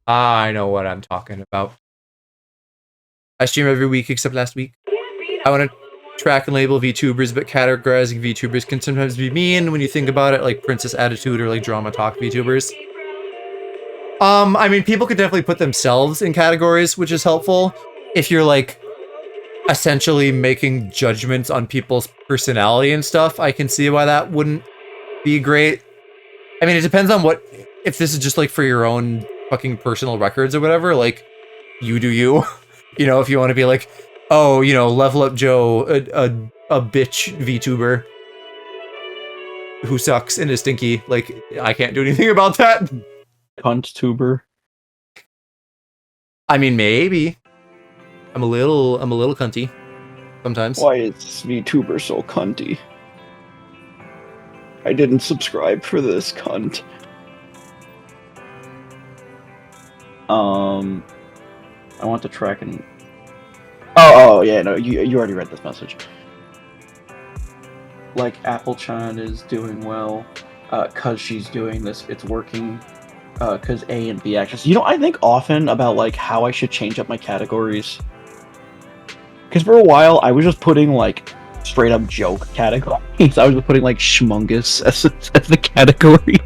I know what I'm talking about. I stream every week except last week. I want to track and label VTubers, but categorizing VTubers can sometimes be mean when you think about it, like Princess Attitude or like Drama Talk VTubers. I mean, people could definitely put themselves in categories, which is helpful. If you're like essentially making judgments on people's personality and stuff, I can see why that wouldn't be great. I mean, it depends on what, if this is just like for your own fucking personal records or whatever, like you do you. You know, if you want to be like, oh, you know, Level Up Joe, a bitch VTuber who sucks and is stinky, like I can't do anything about that. Cunt tuber. I mean, maybe. I'm a little cunty sometimes. Why is VTuber so cunty? I didn't subscribe for this cunt. I want to track and... Oh yeah, no, you already read this message. Like, Applechan is doing well, cause she's doing this, it's working, cause A and B actors. You know, I think often about, like, how I should change up my categories. Because for a while, I was just putting, like, straight-up joke categories. I was just putting, like, schmungus as the category.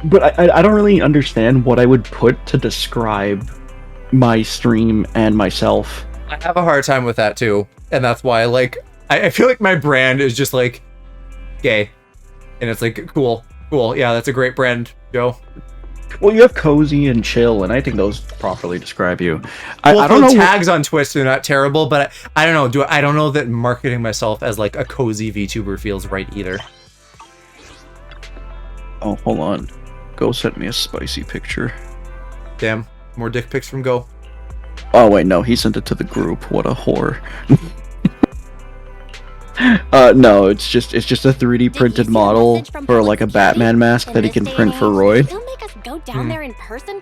But I don't really understand what I would put to describe my stream and myself. I have a hard time with that, too. And that's why, like, I feel like my brand is just, like, gay. And it's like, cool. Yeah, that's a great brand, Joe. Well, you have cozy and chill, and I think those properly describe you. I don't know. Tags on Twitch, they're not terrible, but I don't know. I don't know that marketing myself as, like, a cozy VTuber feels right either. Oh, hold on. Go sent me a spicy picture. Damn. More dick pics from Go. Oh, wait, no. He sent it to the group. What a whore. No, it's just a 3D printed model for, like, a Batman mask that he can print for Roy.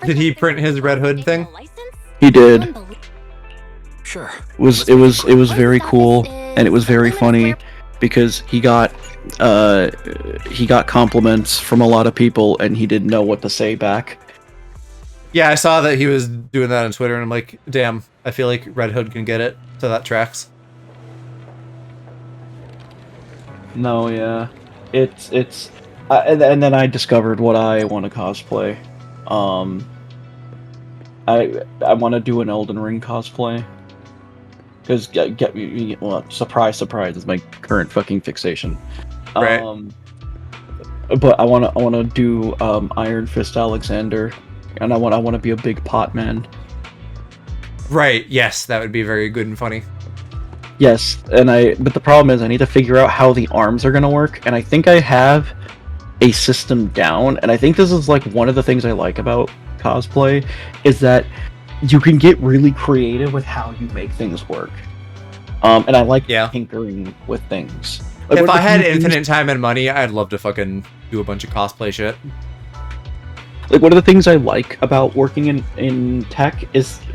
Did he print his Red Hood thing? He did. Sure. It was very cool, and it was very funny, because he got compliments from a lot of people, and he didn't know what to say back. Yeah, I saw that he was doing that on Twitter, and I'm like, damn, I feel like Red Hood can get it, so that tracks. No, yeah. It's and then I discovered what I want to cosplay. I want to do an Elden Ring cosplay. Because, well, surprise, surprise, is my current fucking fixation. Right. But I wanna do Iron Fist Alexander, and I want to be a big pot man. Right. Yes, that would be very good and funny. Yes, but the problem is I need to figure out how the arms are gonna work, and I think I have a system down, and I think this is like one of the things I like about cosplay, is that you can get really creative with how you make things work. And I like tinkering with things. Like, if I had infinite time and money, I'd love to fucking do a bunch of cosplay shit. Like, one of the things I like about working in tech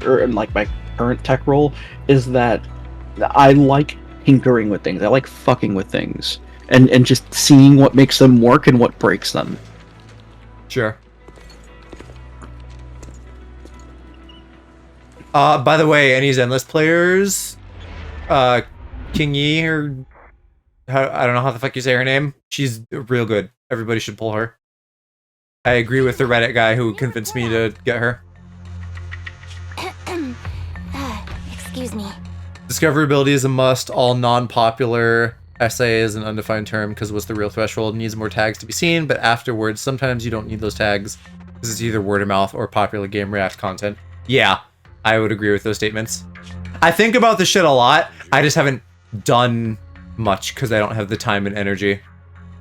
or in like my current tech role, is that I like tinkering with things. I like fucking with things. And just seeing what makes them work and what breaks them. Sure. By the way, any Zenless players, King Yi, or I don't know how the fuck you say her name. She's real good. Everybody should pull her. I agree with the Reddit guy who convinced me to get her. Excuse me. Discoverability is a must. All non-popular essay is an undefined term because what's the real threshold? Needs more tags to be seen, but afterwards, sometimes you don't need those tags because it's either word of mouth or popular game react content. Yeah. I would agree with those statements. I think about this shit a lot. I just haven't done much because I don't have the time and energy.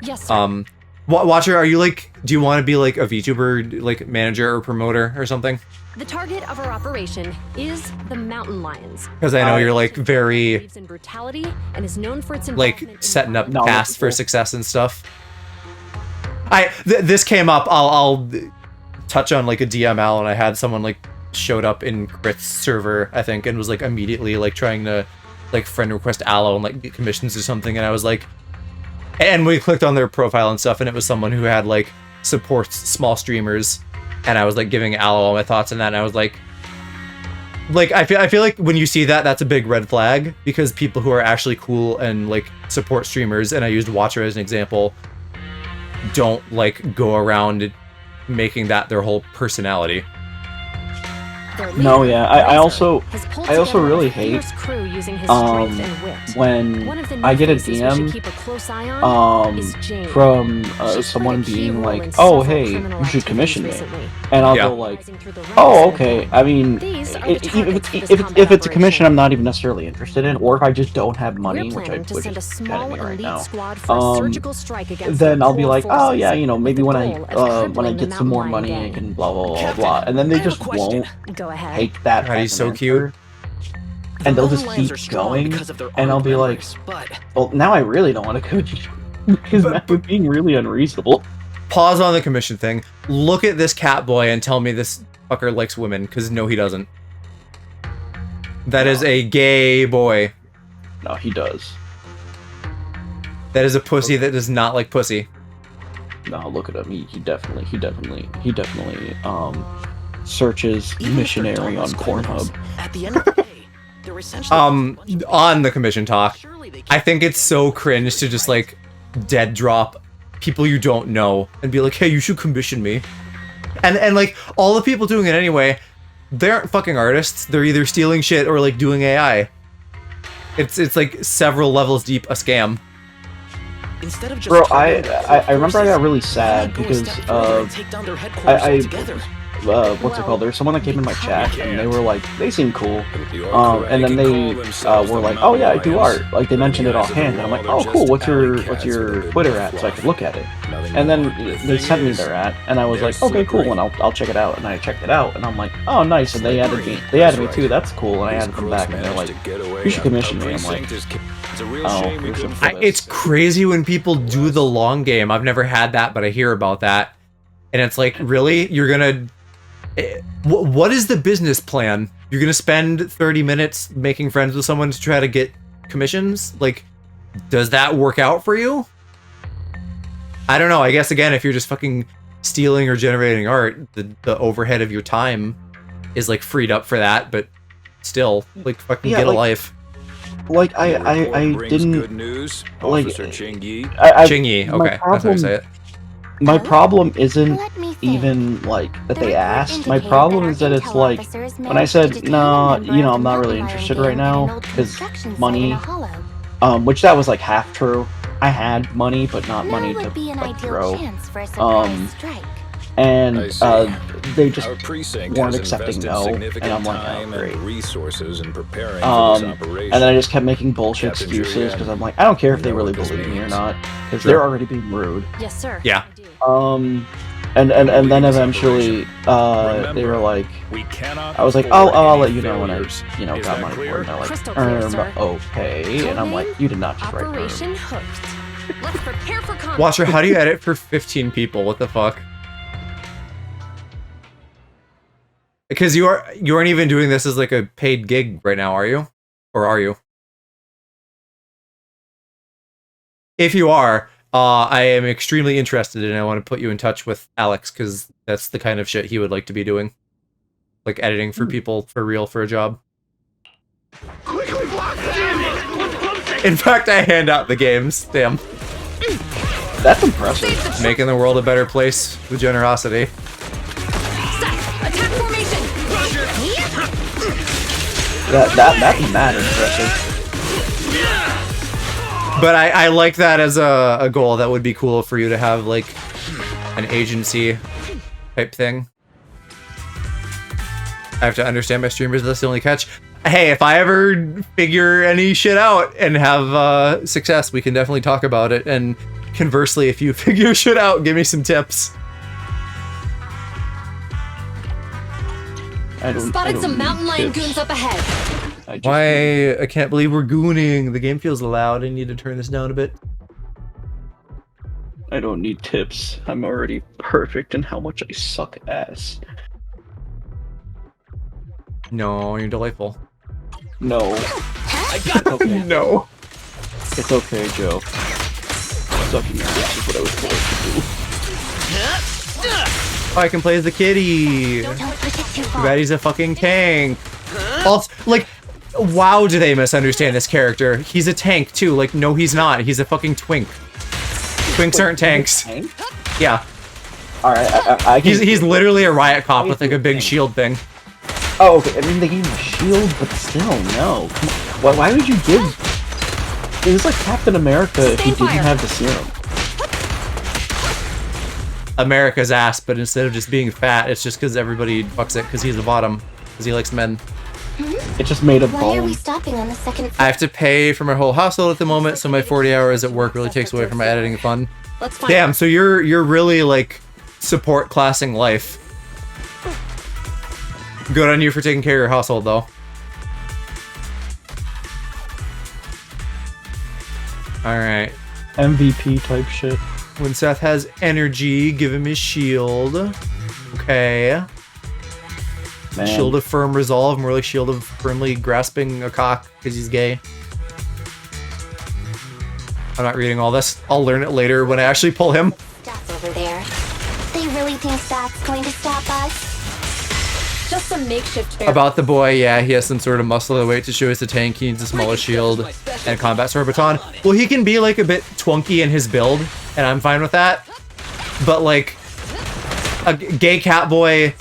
Yes, sir. Watcher, are you like, do you want to be like a VTuber, like manager or promoter or something? The target of our operation is the Mountain Lions. Because I know you're like very believes in brutality and is known for its like setting up paths for success and stuff. This came up. I'll touch on like a DML, and I had someone like showed up in Crit's server, I think, and was like immediately like trying to like friend request Aloe and like get commissions or something, and I was like, and we clicked on their profile and stuff, and it was someone who had like supports small streamers, and I was like giving Aloe all my thoughts on that, and I was like I feel like when you see that, that's a big red flag, because people who are actually cool and like support streamers, and I used Watcher as an example, don't like go around making that their whole personality. No, yeah, I also really hate when I get a DM from someone being like, oh hey, you should commission me, and I'll go like, oh okay. I mean, if it's a commission I'm not even necessarily interested in, or if I just don't have money, which is kind of me right now, then I'll be like, oh yeah, you know, maybe when I get some more money I can blah blah blah blah, and then they just won't take that. God, he's so cute. And they'll just keep going, and I'll be like, well, now I really don't want to coach you, because now you're being really unreasonable. Pause on the commission thing. Look at this Catboy and tell me this fucker likes women, because no, he doesn't. That is a gay boy. No, he does. That is a pussy that does not like pussy. No, look at him. He definitely searches missionary on Pornhub. At the end of the day, they're essentially on the commission talk, I think it's so cringe to just like dead drop people you don't know and be like, hey, you should commission me. And like all the people doing it anyway, they aren't fucking artists. They're either stealing shit or like doing AI. It's like several levels deep a scam. Instead of just Bro, I remember I got really sad because what's it called? There's someone that came in my chat and they were like, they seem cool, and then they were like, oh yeah, I do art. Like they mentioned it offhand, and I'm like, oh cool, what's your Twitter at so I could look at it? And then they sent me their at, and I was like, okay, cool, and I'll check it out. And I checked it out, and I'm like, oh nice, and they added me too. That's cool, and I added them back, and they're like, you should commission me. I'm like, oh, it's crazy when people do the long game. I've never had that, but I hear about that, and it's like, really, you're gonna. What is the business plan? You're gonna spend 30 minutes making friends with someone to try to get commissions? Like, does that work out for you? I don't know. I guess, again, if you're just fucking stealing or generating art, the overhead of your time is, like, freed up for that, but still, like, fucking get a life. Like, I didn't... Good news, like, Officer Ching-Yi. Ching-Yi, okay, that's how you say it. My problem isn't even, like, that they asked. My problem is that it's like, when I said, no, you know, I'm not really interested right now, because money, which that was, like, half true. I had money, but not money to, like, throw. And they just weren't accepting no, and I'm like, oh, great. And then I just kept making bullshit excuses, because I'm like, I don't care if they really believe me or not, because they're already being rude. Yes, sir. Yeah. And then eventually, they were like, I was like, I'll let you know when I, you know, got money for it. And they're like, okay. And I'm like, you did not just write Operation Hooked. Let's prepare for combat. Watcher, how do you edit for 15 people? What the fuck? Because you aren't even doing this as like a paid gig right now, are you? Or are you? If you are, I am extremely interested and I want to put you in touch with Alex, because that's the kind of shit he would like to be doing. Like editing for people for real for a job. In fact, I hand out the games. Damn. That's impressive. Making the world a better place with generosity. Attack formation. That's mad impressive. But I like that as a goal. That would be cool for you to have, like, an agency type thing. I have to understand my streamers, that's the only catch. Hey, if I ever figure any shit out and have success, we can definitely talk about it. And conversely, if you figure shit out, give me some tips. Spotted some mountain lion goons up ahead. Why? I can't believe we're gooning. The game feels loud. I need to turn this down a bit. I don't need tips. I'm already perfect in how much I suck ass. No, you're delightful. No. It's okay. No. It's okay, Joe. Sucking ass is what I was born to do. Oh, I can play as the kitty. Don't push it too Too far. bad he's a fucking tank. Also, like, wow, do they misunderstand this character? He's a tank too. Like, no, he's not. He's a fucking twink. Twinks aren't tanks. Tank? Yeah, Alright, I can... he's literally a riot cop with like a big shield thing. Oh, okay. I mean, they gave him a shield, but still, no. Why would you give... It was like Captain America if he Sustain didn't fire. have the serum. America's ass, but instead of just being fat, it's just because everybody fucks it because he's the bottom, because he likes men. It just made a Why are we bone. stopping on the second I floor? have to pay for my whole household at the moment, so my 40 hours at work really takes away from my editing fun. Let's find Damn, out. so you're really like support classing life. Good on you for taking care of your household, though. All right. MVP type shit. When Seth has energy, give him his shield. Okay. Man. Shield of firm resolve, more like shield of firmly grasping a cock because he's gay. I'm not reading all this. I'll learn it later when I actually pull him. That's over there. They really think that's going to stop us? Just some makeshift bear. About the boy, yeah, he has some sort of muscular weight to show he's a tank. He needs a smaller shield and combat sword baton. Well, he can be like a bit twunky in his build, and I'm fine with that. But like, a gay Catboy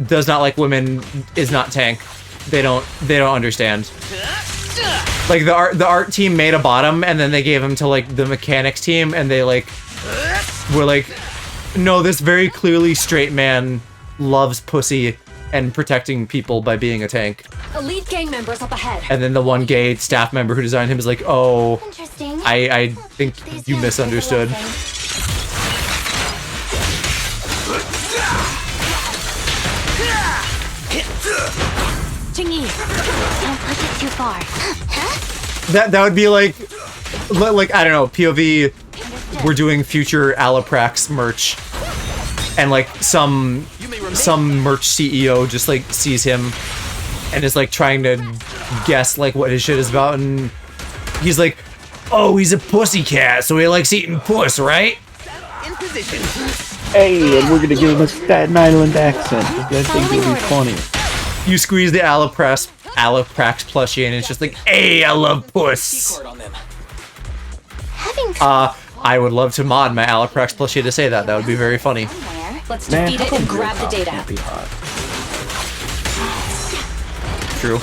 does not like women, is not tank. They don't understand. Like the art team made a bottom, and then they gave him to like the mechanics team, and they like were like, no, this very clearly straight man loves pussy and protecting people by being a tank. Elite gang members up ahead. And then the one gay staff member who designed him is like, oh, Interesting. I think These you guys misunderstood. think Chingy. Don't push it too far. That would be like I don't know, POV. We're doing future Alaprax merch, and like some merch CEO just like sees him and is like trying to guess like what his shit is about, and he's like, oh, he's a pussycat, so he likes eating puss, right? In position. Hey, and we're gonna give him a Staten Island accent. I think it'll be funny. You squeeze the Alaprax plushie and it's just like, hey, I love puss. Card on them. Having I would love to mod my Alaprax plushie to say that. That would be very funny. somewhere. Let's Man, defeat how it come and grab the your data. can't be hot? True.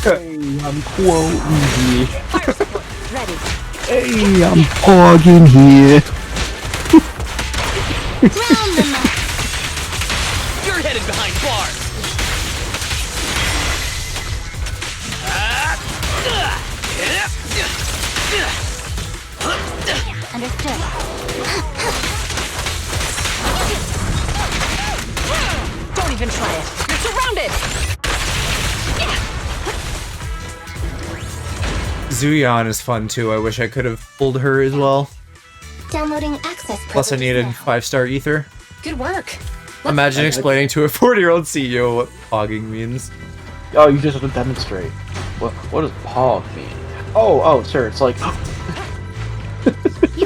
Hey, I'm quoting here. Fire support. Ready. Hey, I'm pogging here. Round them up. You're headed behind bars. Understood. Don't even try it. You're surrounded. Zuyan is fun too. I wish I could have pulled her as well. Downloading access. Plus, I privilege needed now. 5-star ether. Good work. Imagine explaining to a 40-year-old CEO what pogging means. Oh, you just have to demonstrate. What does pog mean? Oh, sir, it's like...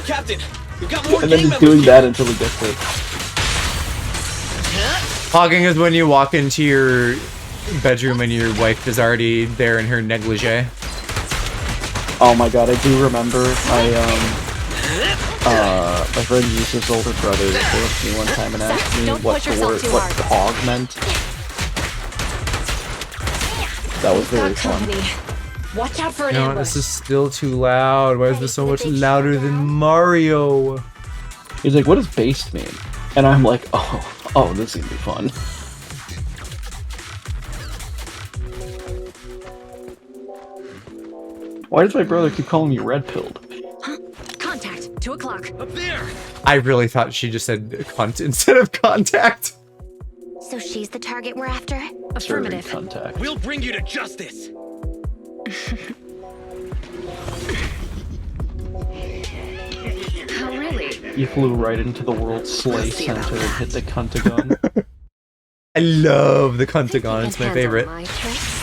Captain, we've got more and then gang he's members doing here. that until he gets it. Pogging is when you walk into your bedroom and your wife is already there in her negligee. Oh my god, I do remember my friend Yusuf's older brother came up to me one time and asked me Don't what push the yourself word, too what hard. pog meant. That was very Got fun. company. Watch out for an No, ambush. this is still too loud. Why is this so much louder than Mario? He's like, what does based mean? And I'm like, oh, this is gonna be fun. Why does my brother keep calling me red-pilled? Contact. 2 o'clock. Up there. I really thought she just said cunt instead of contact. So she's the target we're after? Affirmative. Serving contact. We'll bring you to justice. Oh, really? You flew right into the world's slay see about center and hit the cuntagon. I love the Think you Cuntagon. can It's my handle favorite. my tricks?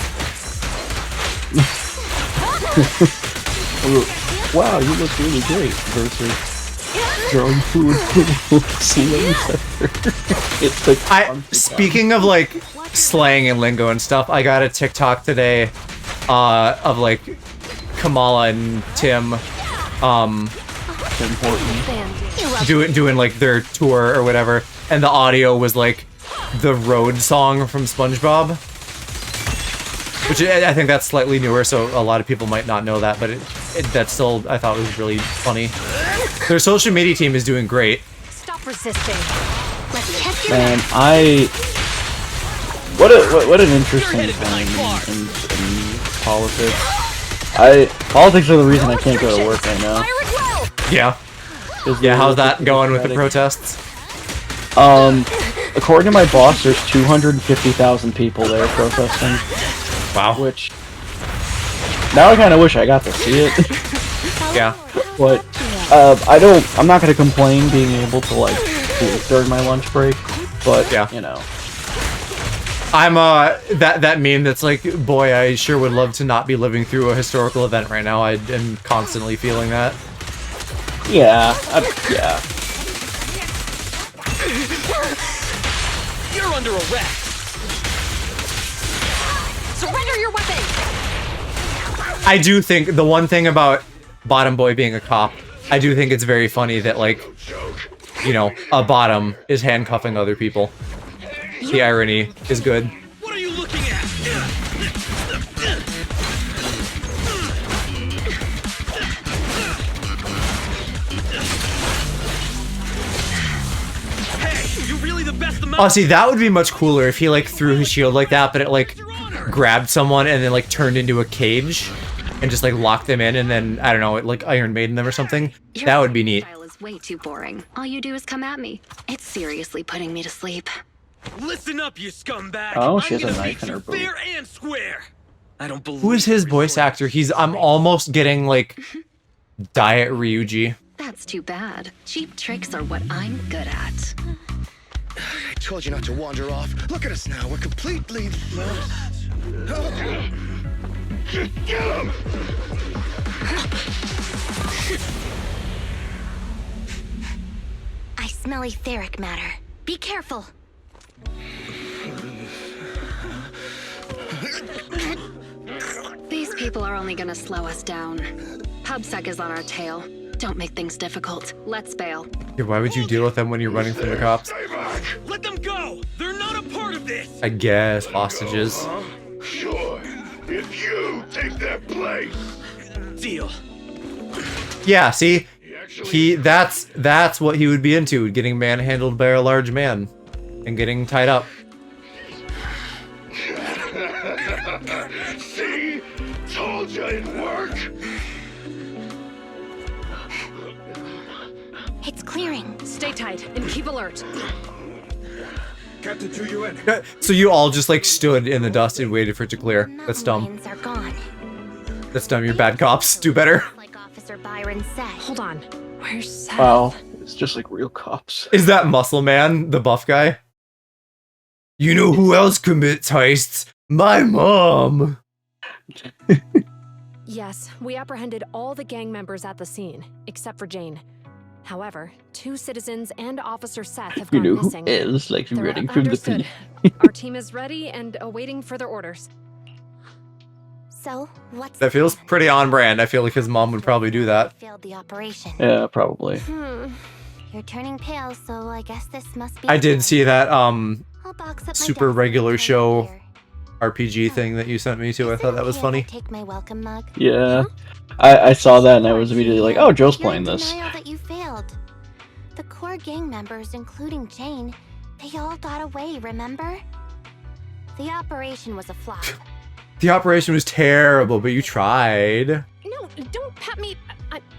Wow, you look really great versus drawing food It's like Speaking of like slang and lingo and stuff, I got a TikTok today of like Kamala and Tim important. doing like their tour or whatever, and the audio was like the road song from SpongeBob, which I think that's slightly newer, so a lot of people might not know that, but that still I thought was really funny. Their social media team is doing great. Stop resisting. Let's test your And what an interesting time in politics. Politics are the reason I can't go to work right now. Fire at will! Yeah. Yeah, how's that going with the protests? According to my boss, there's 250,000 people there protesting. Wow. Which now I kind of wish I got to see it. Yeah. But I'm not gonna complain being able to like sleep during my lunch break. But Yeah. you know, I'm that meme that's like, boy, I sure would love to not be living through a historical event right now. I am constantly feeling that. yeah. You're under arrest. Surrender your weapon! I do think the one thing about Bottom Boy being a cop, I do think it's very funny that, like, you know, a bottom is handcuffing other people. The irony is good. What are you looking at? Hey, you're really the best amount. Oh, see, that would be much cooler if he, like, threw his shield like that, but it, like, grabbed someone and then, like, turned into a cage and just, like, locked them in and then, I don't know, it, like, Iron Maiden them or something. That would be neat. Style is way too boring. All you do is come at me. It's seriously putting me to sleep. Listen up, you scumbag. Oh, she I'm has a gonna knife beat in her you boot. fair and square. I don't believe Who is his you're voice resorting actor? I'm almost getting, like, Diet Ryuji. That's too bad. Cheap tricks are what I'm good at. I told you not to wander off. Look at us now. We're completely lost. Get him! I smell etheric matter. Be careful. These people are only gonna slow us down. PubSec is on our tail. Don't make things difficult. Let's bail. Yeah, why would you deal with them when you're running from the cops? Stay back! Let them go. They're not a part of this. I guess hostages. Sure. If you take their place. Deal. Yeah, see, that's what he would be into, getting manhandled by a large man and getting tied up. See? Told you it'd work. It's clearing. Stay tight and keep alert. Captain 2UN. So you all just like stood in the dust and waited for it to clear. That's dumb. Mountain lions are gone. That's dumb. You're bad cops. Do better. Like Officer Byron said. Hold on. Where's Seth? Wow, it's just like real cops. Is that Muscle Man, the buff guy? You know who else commits heists? My mom. Yes, we apprehended all the gang members at the scene, except for Jane. However, 2 citizens and Officer Seth have You gone know who missing. is like They're running from the understood. police. Our team is ready and awaiting further orders. So, what's That the feels plan? pretty on brand. I feel like his mom would probably do that. Failed the operation. Yeah, probably. You're turning pale, so I guess this must be. I did see that I'll box up my super desk regular and show here. RPG thing that you sent me to. I Is thought it that was okay if I funny. Take my welcome mug. Yeah, I saw that and I was immediately like, oh, Joe's You're playing in this. denial that you failed. The core gang members, including Jane, they all got away, remember? The operation was a flop. The operation was terrible, but you tried. No, don't pat me.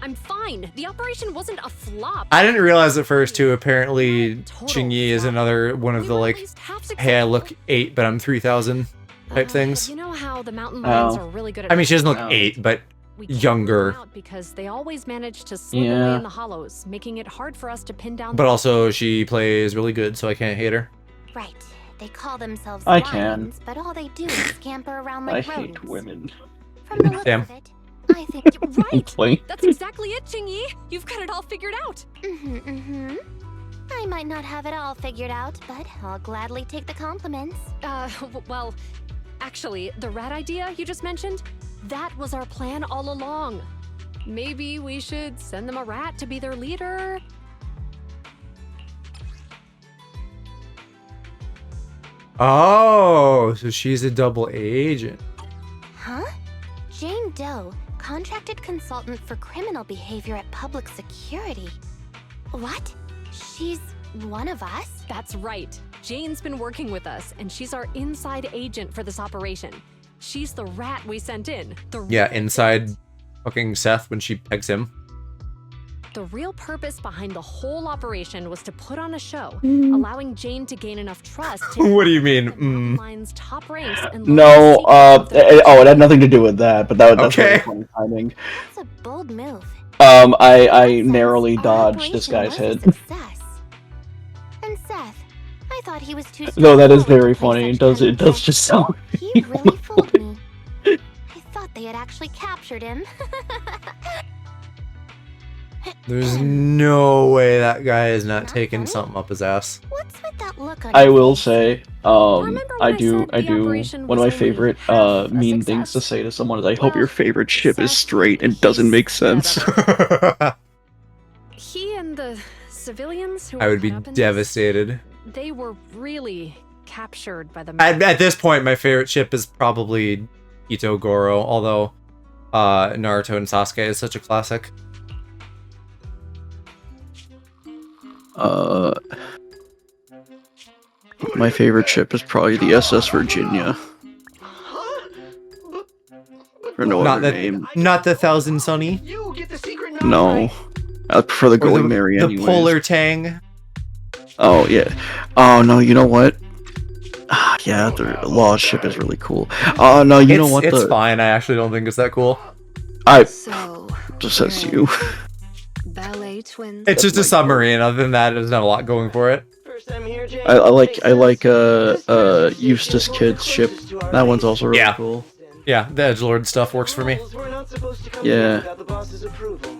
I'm fine. The operation wasn't a flop. I didn't realize at first too. Apparently, Total Chingy is flop. another one of We the were at like, least half hey, I successful. look 8, but I'm 3,000 type things. You know how the mountain lions Oh. are really good at. I mean, she doesn't look Wow. 8, but We can't younger. rule them out because they always manage to slip away Yeah. in the hollows, making it hard for us to pin down. But also she plays really good, so I can't hate her. Right. They call themselves I can. lions, but all they do is scamper around I like hate rodents. women. From the look Damn. of it, I think. Right! Complain. That's exactly it, Jingyi! You've got it all figured out! I might not have it all figured out, but I'll gladly take the compliments. Well, actually, the rat idea you just mentioned, that was our plan all along. Maybe we should send them a rat to be their leader? Oh, so she's a double agent. Huh? Jane Doe, contracted consultant for criminal behavior at public security. What? She's one of us? That's right. Jane's been working with us, and she's our inside agent for this operation. She's the rat we sent in. Yeah, inside fucking Seth when she pegs him. The real purpose behind the whole operation was to put on a show, allowing Jane to gain enough trust to What do you mean? the Mountain Lion's top ranks and No, it had nothing to do with that, but that's Okay. really funny timing. That's a bold move. I narrowly Our dodged this operation guy's was a head. success. And Seth, I thought he was too No, that is straightforward very to play funny. such It does cunning just sound. tricks. He really fooled me. I thought they had actually captured him. There's no way that guy is not Not taking funny? something up his ass. What's with that look on I your will face? say, Remember when I said I the do. operation One of was my only favorite half a mean things to success? say to someone is, "I hope your Well, favorite ship is Seth, straight and doesn't make he's sense." He and the civilians who I were would be caught up in this, devastated. they were really captured by the At this point, my favorite ship is probably Ito Goro, although Naruto and Sasuke is such a classic. My favorite ship is probably the SS Virginia. For no Not other the name. not the Thousand Sunny. You get the secret No. I prefer the Or Going the, Mary the anyways. Polar Tang. Oh, yeah. Oh, no, you know what? Yeah, the Law ship is really cool. Oh, no, you know what? It's fine. I actually don't think it's that cool. So, Just says you. ballet twins. It's just a submarine. Other than that, there's not a lot going for it. First time here, Jane. I like Eustace Kid's ship. That one's also really Yeah. cool. Yeah, the Edgelord stuff works for me. We're not supposed to come Yeah. here without the boss's approval.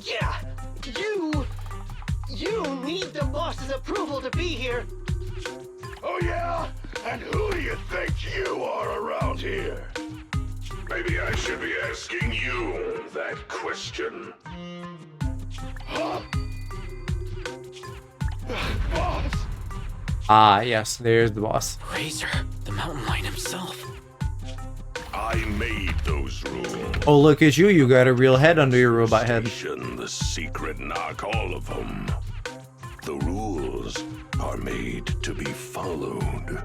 Yeah, you need the boss's approval to be here. Oh yeah? And who do you think you are around here? Maybe I should be asking you that question. Huh? Boss! Ah, yes, there's the boss. Razor, the mountain lion himself. I made those rules. Oh, look at you. You got a real head under your robot head. The secret knock, all of them. The rules are made to be followed.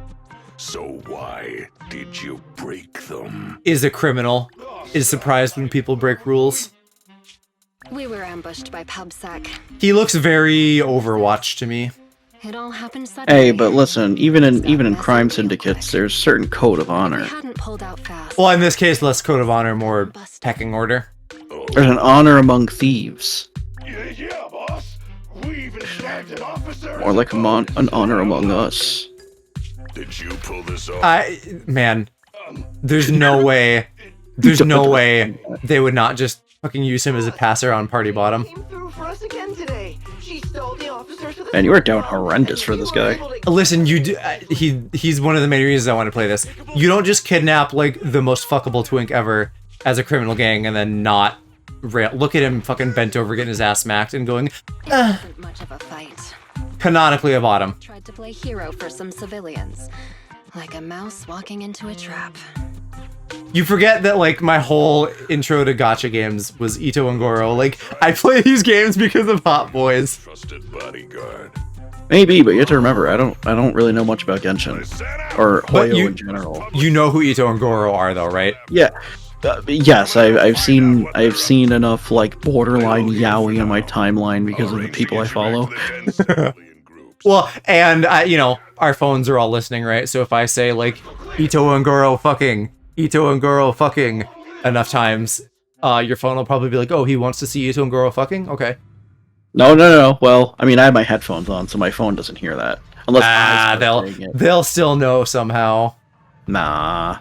So why did you break them? Is a criminal. Is surprised when people break rules. We were ambushed by PubSec. He looks very Overwatch to me. It all happened suddenly. Hey, but listen, even in That crime messy real syndicates, quick. there's certain code of We honor. hadn't pulled out fast. Well, in this case, less code of honor, more pecking order. There's an honor among thieves, Yeah, boss. We even snagged an officer. or like an honor among us. Did you pull this off? Man, there's no way. There's no way they would not just fucking use him as a passer on Party Bottom. Came through for us again today. She stole the officers for the Man, you are down horrendous for this guy. Listen, you do, he's one of the main reasons I want to play this. You don't just kidnap like the most fuckable twink ever as a criminal gang and then not look at him fucking bent over getting his ass smacked and going It wasn't much of a fight. canonically a bottom. Tried to play hero for some civilians. Like a mouse walking into a trap. You forget that like my whole intro to gacha games was Ito and Goro. Like I play these games because of Hot Boys. Trusted bodyguard. Maybe, but you have to remember, I don't really know much about Genshin or But Hoyo you- in general. You know who Ito and Goro are though, right? Yeah. Yes, I've seen enough like borderline yaoi on my timeline because of the people I follow. Well, and you know, our phones are all listening, right? So if I say like Ito and Goro fucking enough times, your phone will probably be like, oh, he wants to see Ito and Goro fucking? Okay. No. Well, I mean, I have my headphones on, so my phone doesn't hear that. Unless I start saying it. they'll still know somehow. Nah,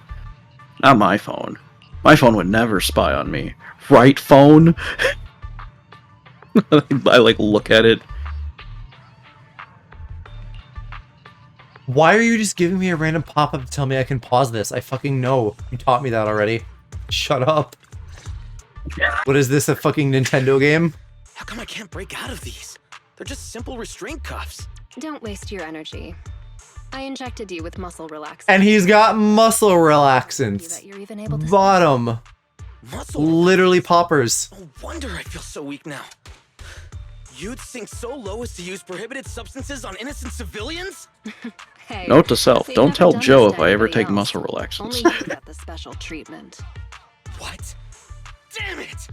not my phone. My phone would never spy on me. Right, phone? I like look at it. Why are you just giving me a random pop-up to tell me I can pause this? I fucking know. You taught me that already. Shut up. What is this, a fucking Nintendo game? How come I can't break out of these? They're just simple restraint cuffs. Don't waste your energy. I injected you with muscle relaxants. And he's got muscle relaxants. That you're even able to Bottom. Muscle. Literally poppers. No wonder I feel so weak now. You'd sink so low as to use prohibited substances on innocent civilians? Hey, Note to self, so you don't haven't tell done Joe this if to I ever anybody take else. muscle Only relaxants. you get the special treatment. What? Damn it!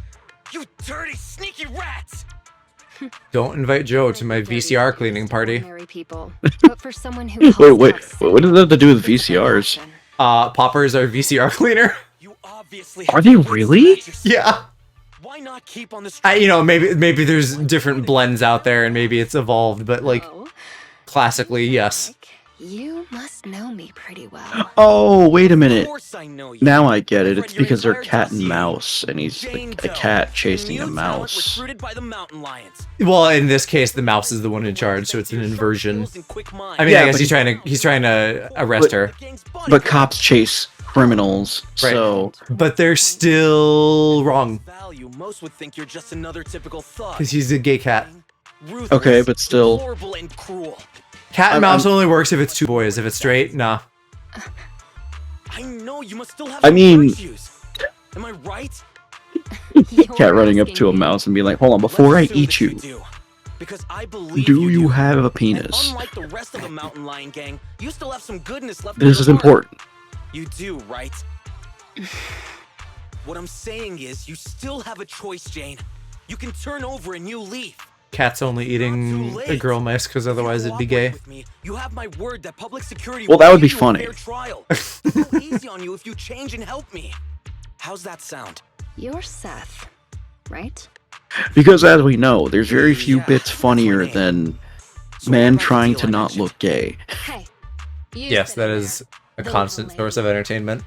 You dirty, sneaky rats! Don't invite Joe to my VCR cleaning party. Ordinary people, but for someone who Wait, what does that have to do with VCRs? Poppers are VCR cleaner. You obviously Are they really? Yeah. Why not keep on this? You know, maybe there's different blends out there and maybe it's evolved, but like classically, yes. You must know me pretty well. Oh, wait a minute. Of course I know you. Now I get it. I've It's read your because they're entire cat and dossier. mouse, and he's Jane like a Doe, cat chasing new a talent mouse. recruited by the mountain lions. Well, in this case, the mouse is the one in charge, so it's an inversion. I mean, Yeah, I guess but he's trying to arrest her. But cops chase criminals, Right. so But they're still wrong Value, most would think you're just another typical thug. because he's a gay cat. Ruthless, okay, but still. horrible and cruel. Cat and I'm- mouse only works if it's two boys. If it's straight, nah. I know you must still have I some mean- virtues. Am I right? Cat running up to a mouse and being like, "Hold on, before I Let's assume eat that you, do. Because I believe do you do. have a And penis?" unlike the rest of the mountain lion gang, you still have some goodness left. This in is your heart. important. You do, right? What I'm saying is, you still have a choice, Jane. You can turn over a new leaf. Cat's only eating a girl mice because otherwise it'd be gay. With me, you have my word that public security Well, will that would give be you a funny. fair trial. I'll go easy on you if you change and help me. How's that sound? You're Seth, right? Because as we know, there's very few Yeah, bits that's my funnier name. than So man what about the trying deal to I not mentioned? look gay. Hey. You Yes, sit that in is there. a Those constant are source of entertainment.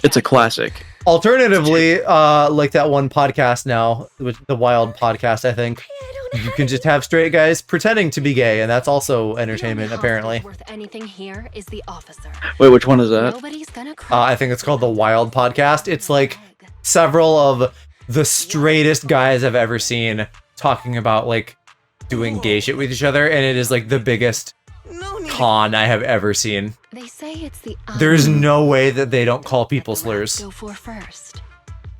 It's a classic. Alternatively, like that one podcast now, the Wild podcast, I think. You can just have straight guys pretending to be gay, and that's also entertainment, The only apparently. hostage worth anything here is the officer. Wait, which one is that? Nobody's gonna cry. I think it's called the Wild podcast. It's like several of the straightest guys I've ever seen talking about like doing gay shit with each other, and it is like the biggest No need. con I have ever seen. They say it's the There's no way that they don't call people that the rats slurs. Go for first.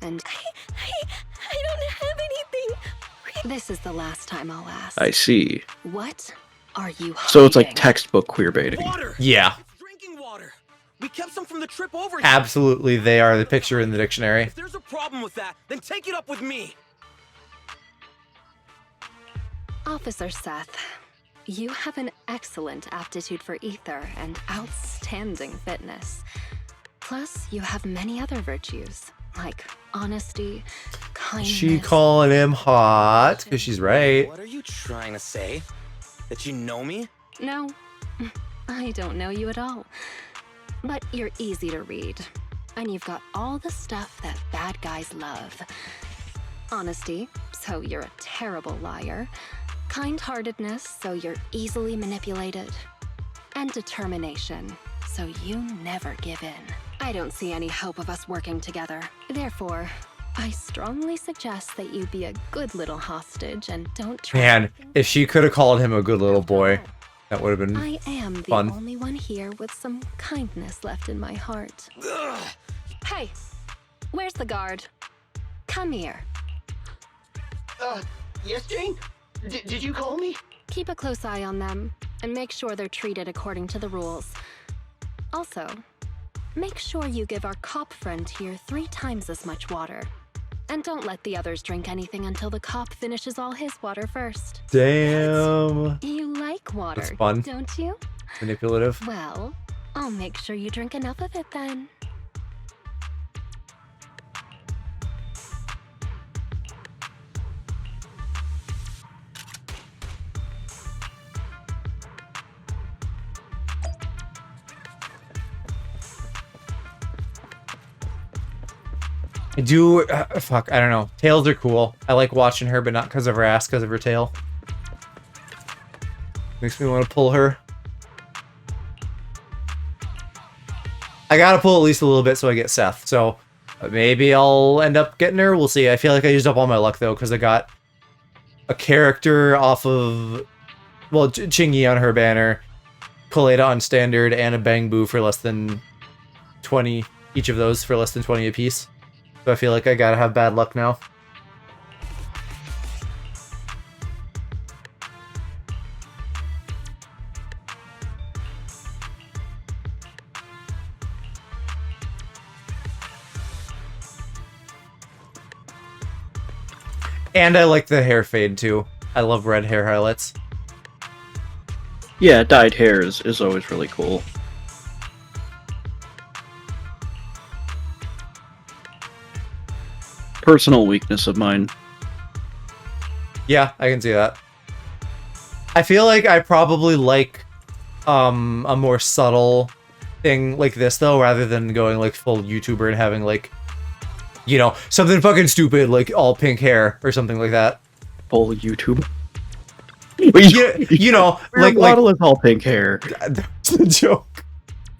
And I don't have anything. this is the last time I'll ask. I see. What are you hiding? So it's like textbook queer baiting. Water. Yeah, It's drinking water. We kept some from the trip over. here. absolutely. They are the picture in the dictionary. If there's a problem with that, then take it up with me. Officer Seth, you have an excellent aptitude for ether and outstanding fitness. Plus, you have many other virtues, like honesty, kindness. She calling him hot because she's right. What are you trying to say? That you know me? No, I don't know you at all. But you're easy to read. And you've got all the stuff that bad guys love. Honesty, so you're a terrible liar. Kind-heartedness, so you're easily manipulated. And determination, so you never give in. I don't see any hope of us working together. Therefore, I strongly suggest that you be a good little hostage and don't try. Man, if she could have called him a good little boy, that would have been I am the fun. only one here with some kindness left in my heart. Hey, where's the guard? Come here. Yes, Jane? Did you call me? Keep a close eye on them and make sure they're treated according to the rules. Also, make sure you give our cop friend here 3 times as much water. And don't let the others drink anything until the cop finishes all his water first. Damn. You like water, That's fun. don't you? Manipulative. Well, I'll make sure you drink enough of it then. I do. Fuck, I don't know. Tails are cool. I like watching her, but not because of her ass, because of her tail. Makes me want to pull her. I gotta pull at least a little bit so I get Seth. So maybe I'll end up getting her. We'll see. I feel like I used up all my luck though, because I got a character off of, well, Chingy on her banner, Kaleda on standard, and a Bang Boo for less than 20. Each of those for less than 20 apiece. So I feel like I gotta have bad luck now. And I like the hair fade too. I love red hair highlights. Yeah, dyed hair is always really cool. Personal weakness of mine. Yeah, I can see that. I feel like I probably like a more subtle thing like this though, rather than going like full YouTuber and having like, you know, something fucking stupid like all pink hair or something like that. Full YouTube. You know, like model is all pink hair. That's a joke.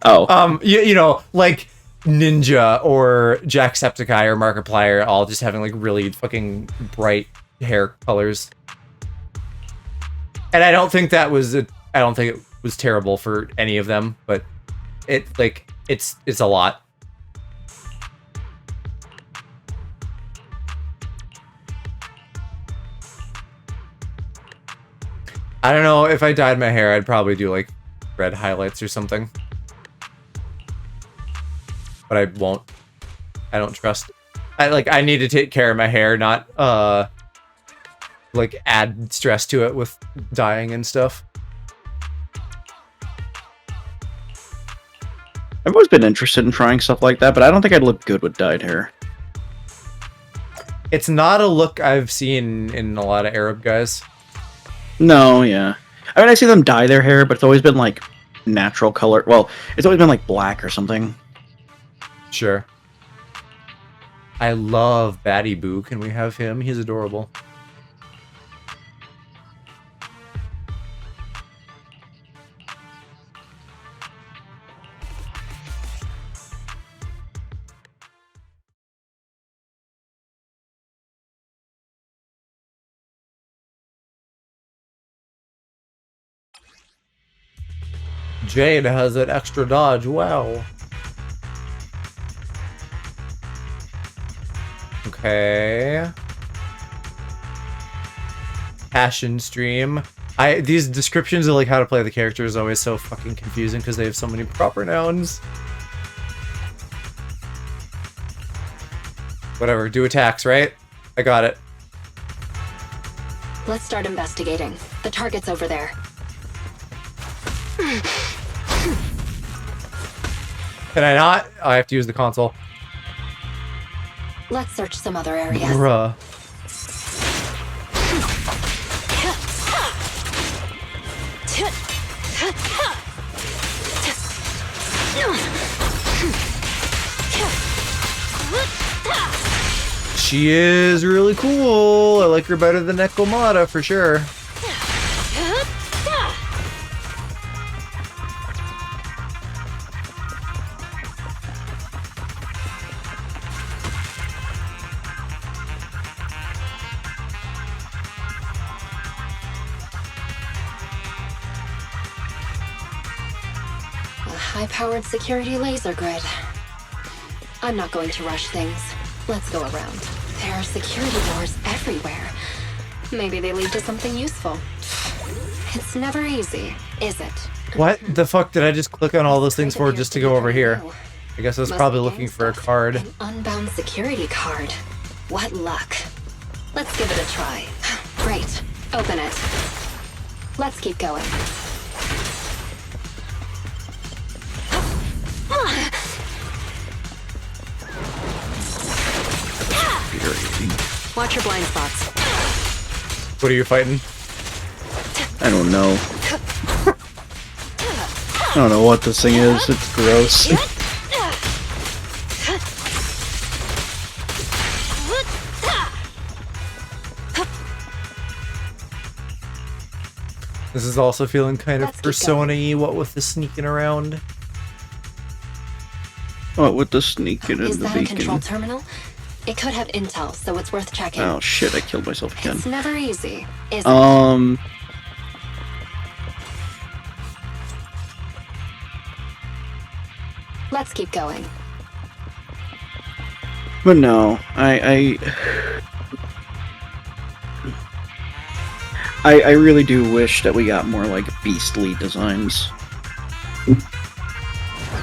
Oh. You know, like Ninja or Jacksepticeye or Markiplier all just having like really fucking bright hair colors. And I don't think that was I don't think it was terrible for any of them, but it like it's a lot. I don't know, if I dyed my hair, I'd probably do like red highlights or something. But I won't. I don't trust. I need to take care of my hair, not like add stress to it with dyeing and stuff. I've always been interested in trying stuff like that, but I don't think I'd look good with dyed hair. It's not a look I've seen in a lot of Arab guys. No, yeah. I mean, I see them dye their hair, but it's always been like natural color. Well, it's always been like black or something. Sure. I love Batty Boo. Can we have him? He's adorable. Jade has an extra dodge. Wow. Okay. Passion stream. These descriptions of like how to play the character is always so fucking confusing because they have so many proper nouns. Whatever, do attacks, right? I got it. Let's start investigating. The target's over there. Can I not? Oh, I have to use the console. Let's search some other areas. Bruh. She is really cool. I like her better than Ekomata for sure. High-powered security laser grid. I'm not going to rush things. Let's go around. There are security doors everywhere. Maybe they lead to something useful. It's never easy, is it? What the fuck did I just click on all those things for just to go over here? I guess I was probably looking for a card. An unbound security card. What luck. Let's give it a try. Great. Open it. Let's keep going. Watch your blind spots. What are you fighting? I don't know. I don't know what this thing is. It's gross. This is also feeling kind of Let's keep Persona-y, what with the sneaking around. Oh, with the sneaking Is in the that a control beacon. terminal? It could have intel, so it's worth checking. Oh shit! I killed myself again. It's never easy, is it? Let's keep going. But no, I really do wish that we got more like beastly designs.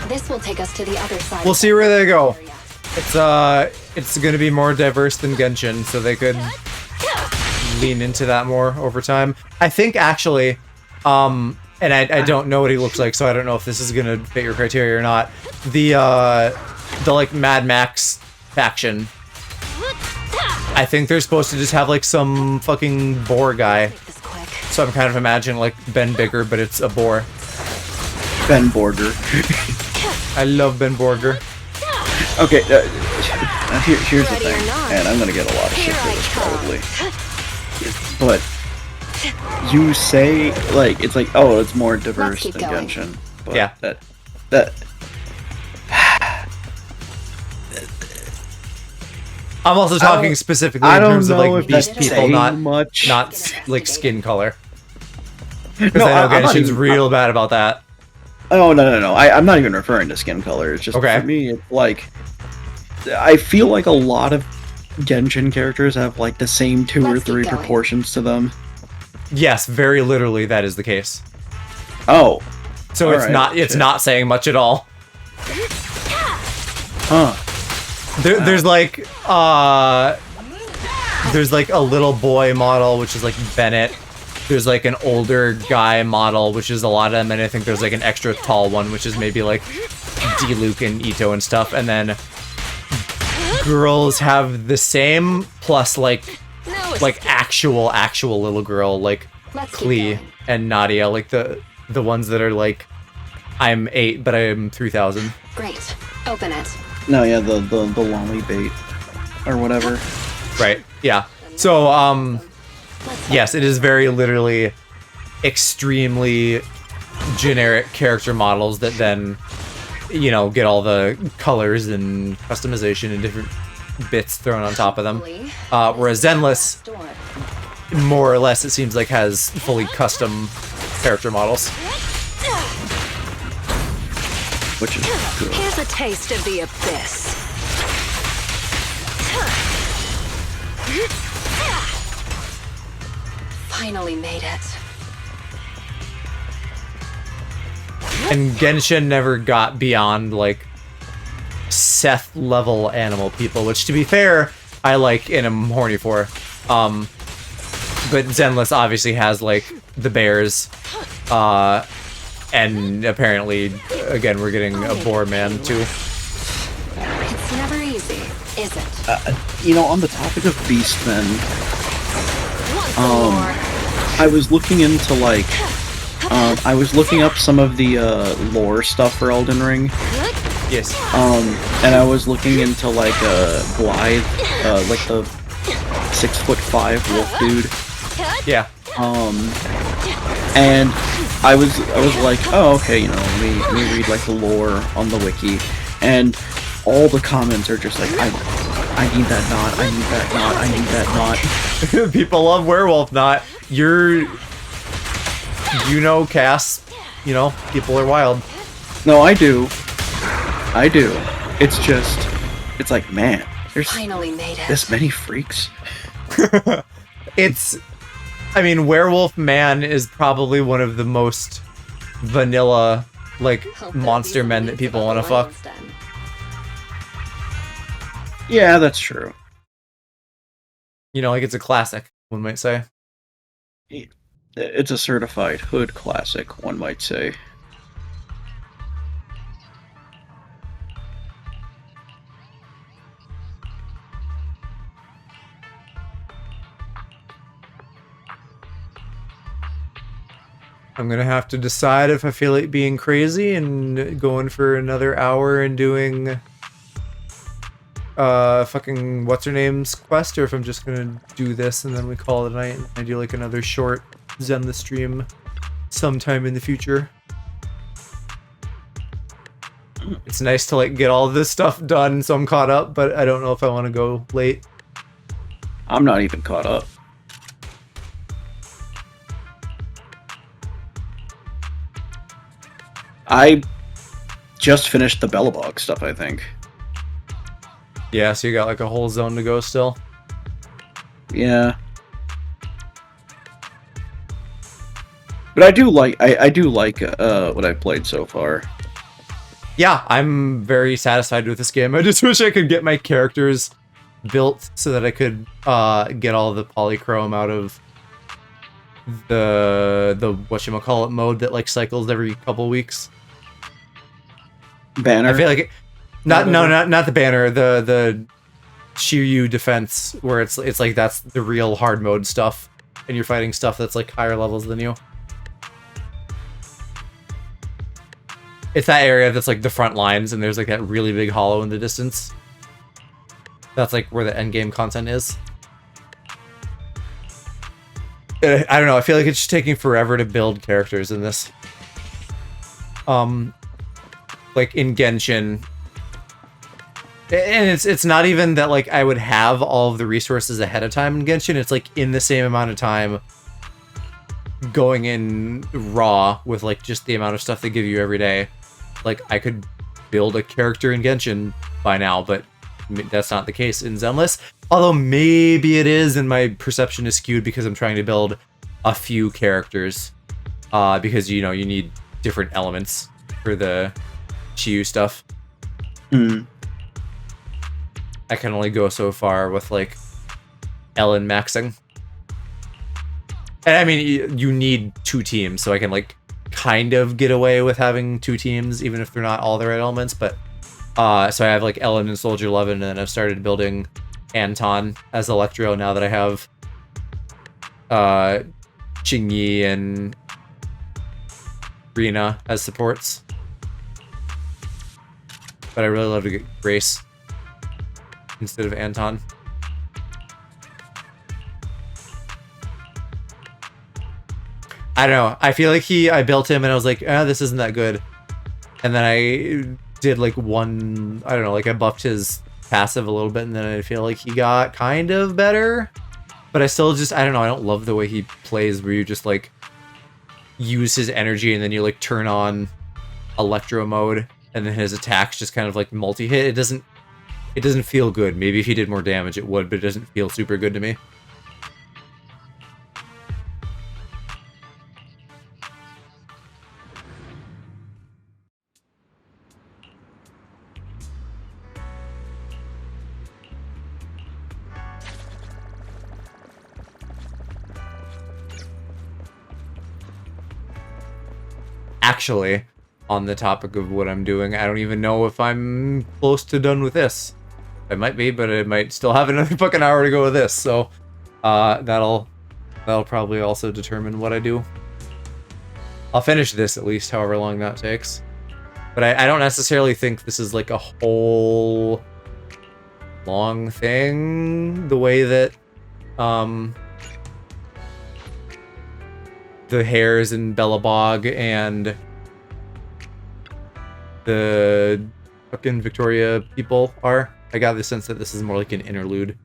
This will take us to the other side. We'll of see the where they go. area. It's gonna be more diverse than Genshin, so they could lean into that more over time. I think actually, and I don't know what he looks like, so I don't know if this is gonna fit your criteria or not. The like Mad Max faction, I think they're supposed to just have like some fucking boar guy. Make this quick. So I'm kind of imagining like Ben Bigger, but it's a boar. Ben Borger. I love Ben Borger. Okay, here's the Ready or thing, not, and I'm gonna get a lot of shit here for I this probably. But you say like it's like, oh, it's more diverse keep than going. Genshin. But Yeah. that I'm also talking specifically in I don't terms of know like if that's beast people, saying not much. like skin color. Because No, I know I'm not Genshin's even- real bad about that. Oh no! I'm not even referring to skin color. It's just Okay. for me, it's like I feel like a lot of Genshin characters have like the same 2 or Let's keep 3 going. proportions to them. Yes, very literally that is the case. Oh, So All it's right, not shit. not saying much at all. huh? There's like a little boy model which is like Bennett. There's like an older guy model which is a lot of them, and I think there's like an extra tall one which is maybe like D-Luke and Ito and stuff, and then girls have the same plus like actual little girl like Let's keep Klee going. and Nadia, like the ones that are like I'm 8 but I'm 3000. Great. Open it. No, yeah, the lolly bait or whatever. Right. Yeah. So yes, it is very literally extremely generic character models that then, you know, get all the colors and customization and different bits thrown on top of them. Whereas Zenless, Door. more or less, it seems like has fully custom character models. Which is good. Here's a taste of the abyss. Finally made it. And Genshin never got beyond like Seth level animal people, which to be fair, I like and am horny for. But Zenless obviously has like the bears, and apparently, again, we're getting a boar man too. It's never easy, is it? You know, on the topic of Beastmen, Want some more? I was looking into like, I was looking up some of the lore stuff for Elden Ring. Yes. And I was looking into like Blythe, like the 6'5" wolf dude. Yeah. And I was like, oh, okay, you know, let me read like the lore on the wiki, and all the comments are just like, I need that knot, I need that knot, I need that knot. People love werewolf knot. You know, Cass. You know, people are wild. No, I do. It's just, it's like, man, there's Finally made it. this many freaks. It's, I mean, werewolf man is probably one of the most vanilla, like, Hope that monster these men that leads people to want to the fuck. lion's den. Yeah, that's true. You know, like it's a classic, one might say. It's a certified hood classic, one might say. I'm gonna have to decide if I feel like being crazy and going for another hour and doing fucking what's her name's quest, or if I'm just gonna do this and then we call it a night and I do like another short Zenless stream. sometime in the future. It's nice to like get all this stuff done, so I'm caught up, but I don't know if I want to go late. I'm not even caught up. I just finished the Bellabog stuff, I think. Yeah, so you got like a whole zone to go still. Yeah. But I do like what I've played so far. Yeah, I'm very satisfied with this game. I just wish I could get my characters built so that I could get all the polychrome out of the whatchamacallit mode that like cycles every couple weeks. Banner. I feel like not the banner, the Shiryu defense where it's like that's the real hard mode stuff and you're fighting stuff that's like higher levels than you. It's that area that's like the front lines and there's like that really big hollow in the distance. That's like where the end game content is. I don't know, I feel like it's just taking forever to build characters in this. Like in Genshin. And it's not even that like I would have all of the resources ahead of time in Genshin, it's like in the same amount of time going in raw with like just the amount of stuff they give you every day. Like I could build a character in Genshin by now, but that's not the case in Zenless. Although maybe it is, and my perception is skewed because I'm trying to build a few characters. Because, you know, you need different elements for the Chiyu stuff. Mm. I can only go so far with, like, Ellen maxing. And, I mean, you need 2 teams, so I can, like, kind of get away with having 2 teams, even if they're not all the right elements, but... so I have, like, Ellen and Soldier 11, and then I've started building Anton as Electro now that I have Qingyi and Rina as supports. But I really love to get Grace instead of Anton. I don't know. I feel like I built him and I was like, this isn't that good. And then I did like one, I don't know, like I buffed his passive a little bit and then I feel like he got kind of better. But I still just, I don't know, I don't love the way he plays where you just like use his energy and then you like turn on Electro mode and then his attacks just kind of like multi-hit. It doesn't feel good. Maybe if he did more damage it would, but it doesn't feel super good to me. Actually, on the topic of what I'm doing, I don't even know if I'm close to done with this. I might be, but I might still have another fucking hour to go with this, so that'll probably also determine what I do. I'll finish this at least, however long that takes. But I don't necessarily think this is like a whole long thing, the way that the Hares in Bellabog and the fucking Victoria people are. I got the sense that this is more like an interlude.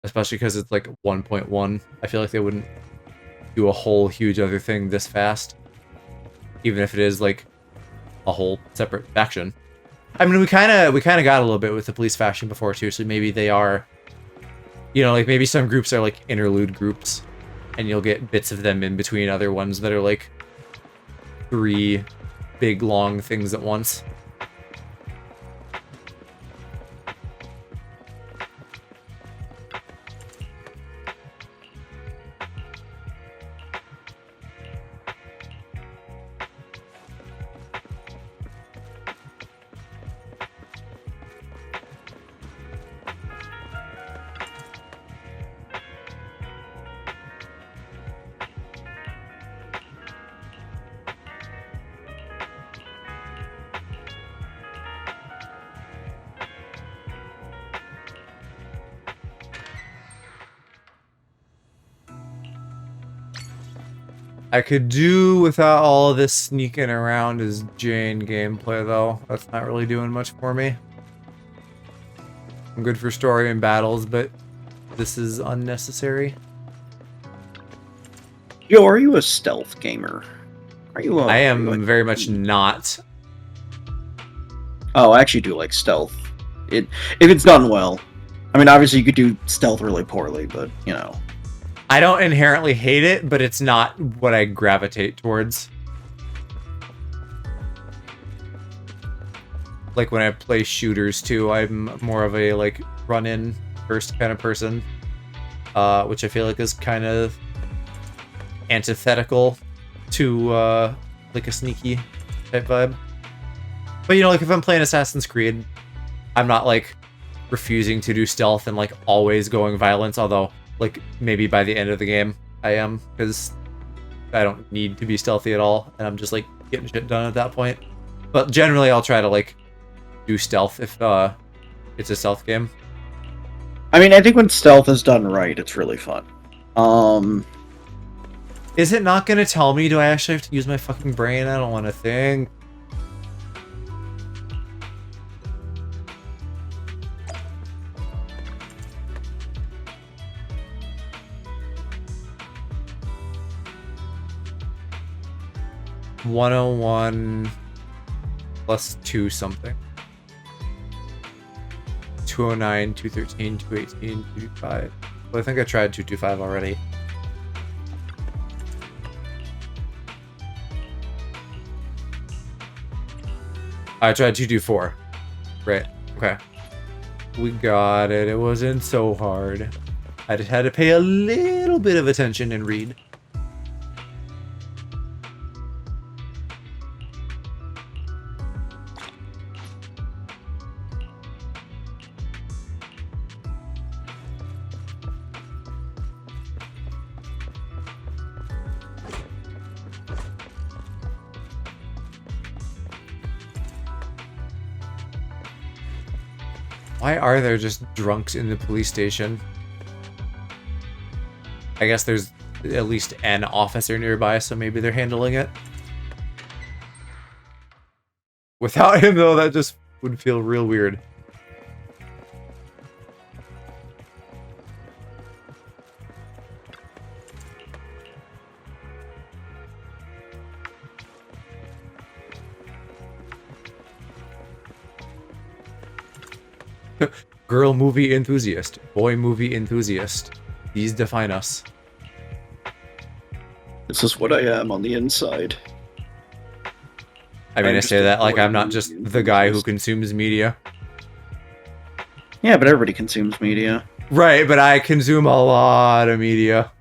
Especially because it's like 1.1. I feel like they wouldn't do a whole huge other thing this fast. Even if it is like a whole separate faction. I mean, we kind of got a little bit with the police faction before too, so maybe they are, you know, like maybe some groups are like interlude groups. And you'll get bits of them in between other ones that are like 3 big long things at once. I could do without all of this sneaking around as Jane gameplay, though. That's not really doing much for me. I'm good for story and battles, but this is unnecessary. Yo, are you a stealth gamer? Are you? I am very much not. Oh, I actually do like stealth. If it's done well. I mean, obviously you could do stealth really poorly, but you know. I don't inherently hate it, but it's not what I gravitate towards. Like when I play shooters too, I'm more of a like run-in first kind of person, which I feel like is kind of antithetical to like a sneaky type vibe. But you know, like if I'm playing Assassin's Creed, I'm not like refusing to do stealth and like always going violence, although like maybe by the end of the game I am, because I don't need to be stealthy at all and I'm just like getting shit done at that point. But generally I'll try to like do stealth if it's a stealth game. I mean, I think when stealth is done right, it's really fun. Is it not gonna tell me? Do I actually have to use my fucking brain? I don't want to think. $101 plus 2 something. 209, 213, 218, 225. Well, I think I tried 225 already. I tried 224. Right. Okay. We got it. It wasn't so hard. I just had to pay a little bit of attention and read. Why are there just drunks in the police station? I guess there's at least an officer nearby, so maybe they're handling it. Without him, though, that just would feel real weird. Girl movie enthusiast, boy movie enthusiast. These define us. This is what I am on the inside. I mean, I say that like I'm not just the guy who consumes media. Yeah, but everybody consumes media. Right, but I consume a lot of media.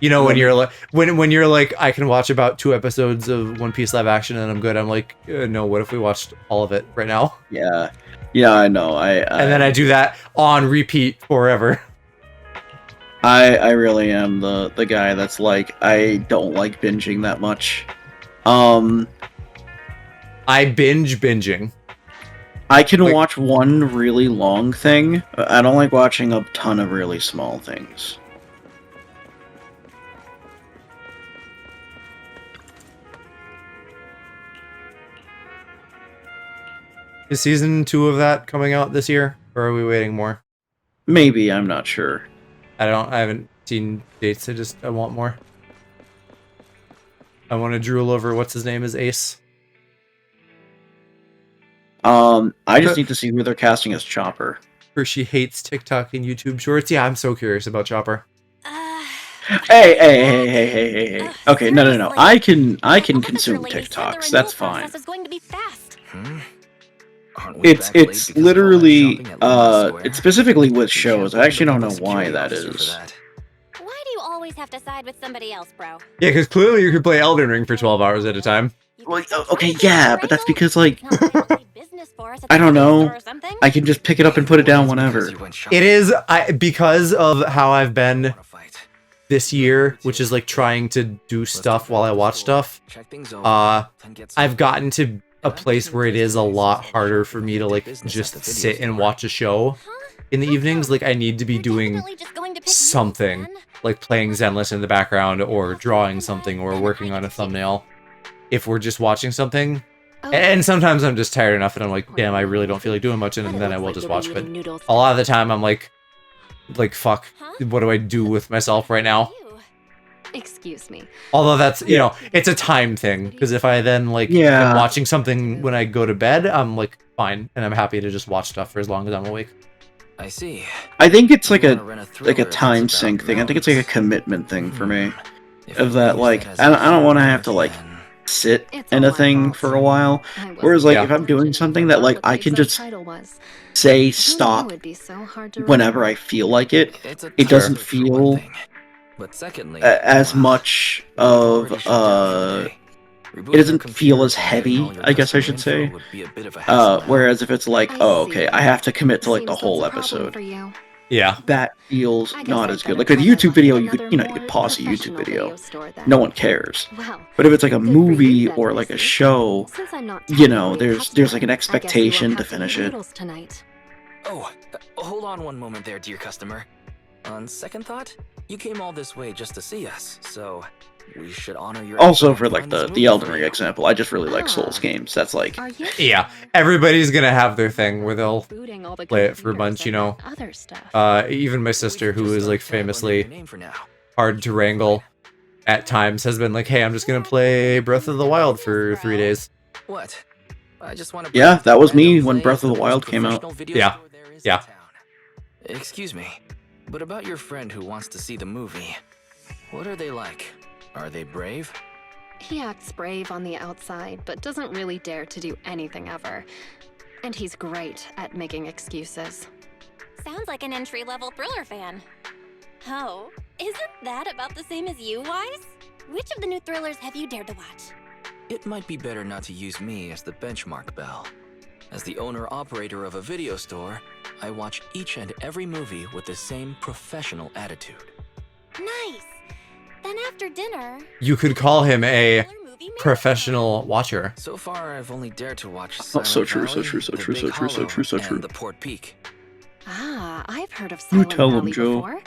You know, when you're like, when you're like, I can watch about 2 episodes of One Piece live action and I'm good. I'm like, no, what if we watched all of it right now? Yeah. Yeah, I know. And then I do that on repeat forever. I really am the guy that's like, I don't like binging that much. I binge binging. I can watch one really long thing. I don't like watching a ton of really small things. Is season 2 of that coming out this year, or are we waiting more? Maybe, I'm not sure. I haven't seen dates. I want more. I want to drool over what's his name is Ace. I just need to see who they're casting as Chopper. Or she hates TikTok and YouTube Shorts. Yeah, I'm so curious about Chopper. Hey. Okay, no. I can consume TikToks. That's fine. It's literally it's specifically with shows. I actually don't know why that is. Why do you always have to side with somebody else, bro? Yeah, because clearly you could play Elden Ring for 12 hours at a time. Well, okay, yeah, but that's because, like, I don't know. I can just pick it up and put it down whenever. It is, because of how I've been this year, which is, like, trying to do stuff while I watch stuff, I've gotten to a place where it is a lot harder for me to, like, just sit and watch a show in the evenings. Like, I need to be doing something, like playing Zenless in the background or drawing something or working on a thumbnail. If we're just watching something, and sometimes I'm just tired enough and I'm like, damn, I really don't feel like doing much, and then I will just watch. But a lot of the time I'm like, fuck, what do I do with myself right now? Excuse me. Although that's, you know, it's a time thing, because if I then like am watching something when I go to bed, I'm like fine, and I'm happy to just watch stuff for as long as I'm awake. I see. I think it's like a time sink thing. I think it's like a commitment thing for me. Of that, like, I don't want to have to like sit in a thing for a while. Whereas like if I'm doing something that like I can just say stop whenever I feel like it, it doesn't feel as much of it doesn't feel as heavy, I guess I should say. Whereas if it's like, oh, okay, I have to commit to like the whole episode. Yeah. That feels not as good. Like with a YouTube video, you could pause a YouTube video. No one cares. But if it's like a movie or like a show, there's like an expectation to finish it. Oh, hold on one moment there, dear customer. On second thought, you came all this way just to see us, so we should honor your... Also, for like the Elden Ring example, I just really like Souls games. That's like... Yeah, everybody's gonna have their thing where they'll play it for a bunch, you know. Even my sister, who is like famously hard to wrangle at times, has been like, hey, I'm just gonna play Breath of the Wild for 3 days. What? I just want to... Yeah, that was me when Breath of the Wild came out. Yeah, yeah. Excuse me, but about your friend who wants to see the movie, what are they like? Are they brave? He acts brave on the outside, but doesn't really dare to do anything ever. And he's great at making excuses. Sounds like an entry-level thriller fan. Oh, isn't that about the same as you, Wise? Which of the new thrillers have you dared to watch? It might be better not to use me as the benchmark, Belle. As the owner-operator of a video store, I watch each and every movie with the same professional attitude. Nice! Then after dinner... You could call him a professional watcher. So far, I've only dared to watch so true, so true, so true, so true, so true, so true. The Port Peak. Ah, I've heard of Silent Valley before,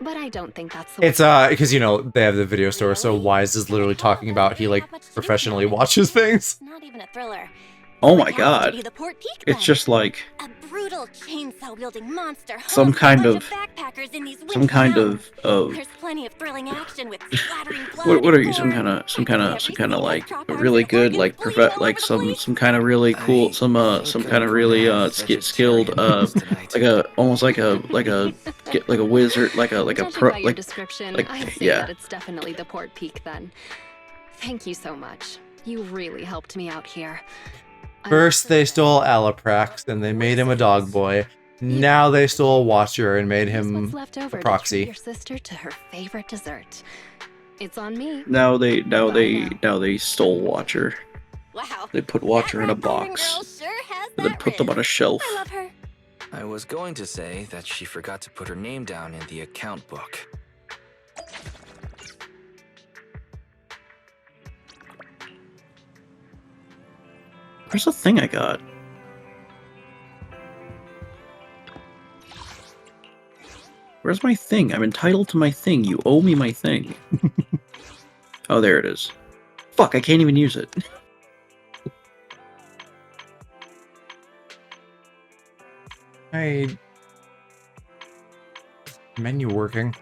but I don't think that's the... It's because you know they have the video store, so Wise is literally talking about he like professionally watches things. Not even a thriller. Oh my god. It's just like a brutal chainsaw-wielding monster. Some kind of There's plenty of thrilling action with splattering blood. What are you? Some kind of like really good like some kind of really cool some kind of really skilled almost like a wizard like a pro like description. like I'd say that it's definitely the Port Peak then. Thank you so much. You really helped me out here. First, they stole Alaprax, and they made him a dog boy. Now they stole Watcher and made him a proxy. Your sister to her favorite dessert. It's on me. Now they stole Watcher. Wow. They put Watcher in a box. And then put them on a shelf. I love her. I was going to say that she forgot to put her name down in the account book. Where's the thing I got? Where's my thing? I'm entitled to my thing. You owe me my thing. Oh, there it is. Fuck, I can't even use it. Hey. Menu working.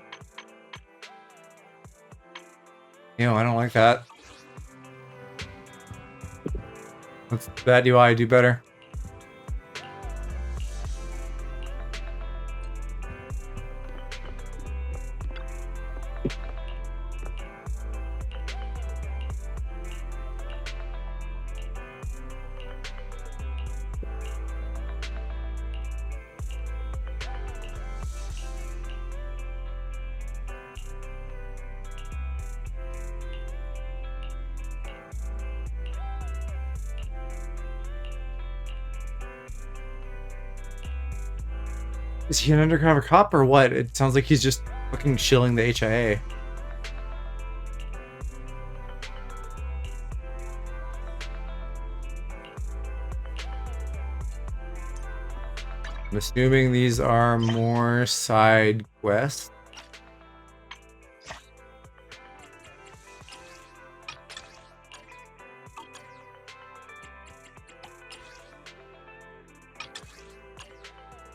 Ew, I don't like that. Let's bad UI do better. Is he an undercover cop or what? It sounds like he's just fucking shilling the HIA. I'm assuming these are more side quests.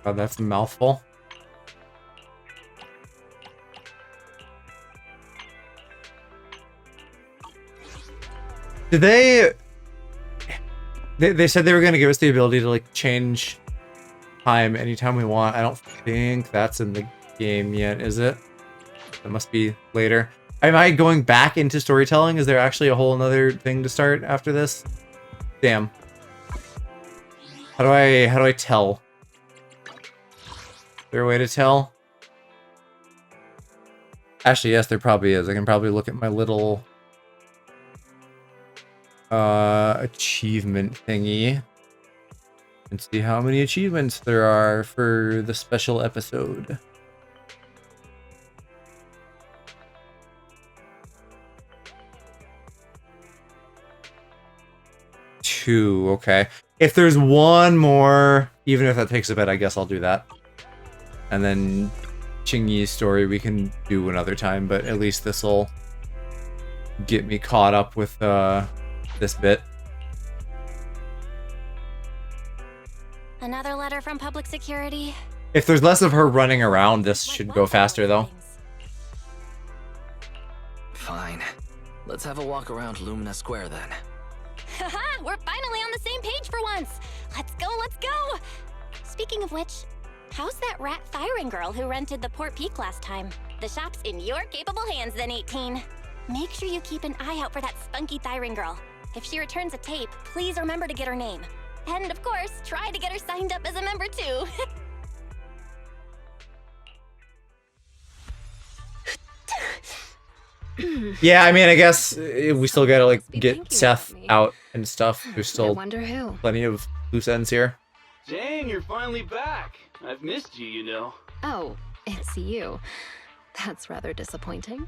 God, that's a mouthful. Did they said they were going to give us the ability to like change time anytime we want. I don't think that's in the game yet, is it? That must be later. Am I going back into storytelling? Is there actually a whole another thing to start after this? Damn. How do I tell? Is there a way to tell? Actually, yes, there probably is. I can probably look at my little achievement thingy and see how many achievements there are for the special episode. Two, okay. If there's one more, even if that takes a bit, I guess I'll do that. And then Chingy's story we can do another time, but at least this'll get me caught up with this bit. Another letter from public security. If there's less of her running around, this should go faster though. Fine. Let's have a walk around Lumina Square then. Haha, we're finally on the same page for once. Let's go, let's go. Speaking of which, how's that rat firing girl who rented the Port Peak last time? The shop's in your capable hands then, 18. Make sure you keep an eye out for that spunky thiring girl. If she returns a tape, please remember to get her name. And of course, try to get her signed up as a member too. Yeah, I mean, I guess we still gotta like get Seth out and stuff. There's I still wonder who. plenty of loose ends here. Jane, you're finally back. I've missed you, you know. Oh, it's you. That's rather disappointing.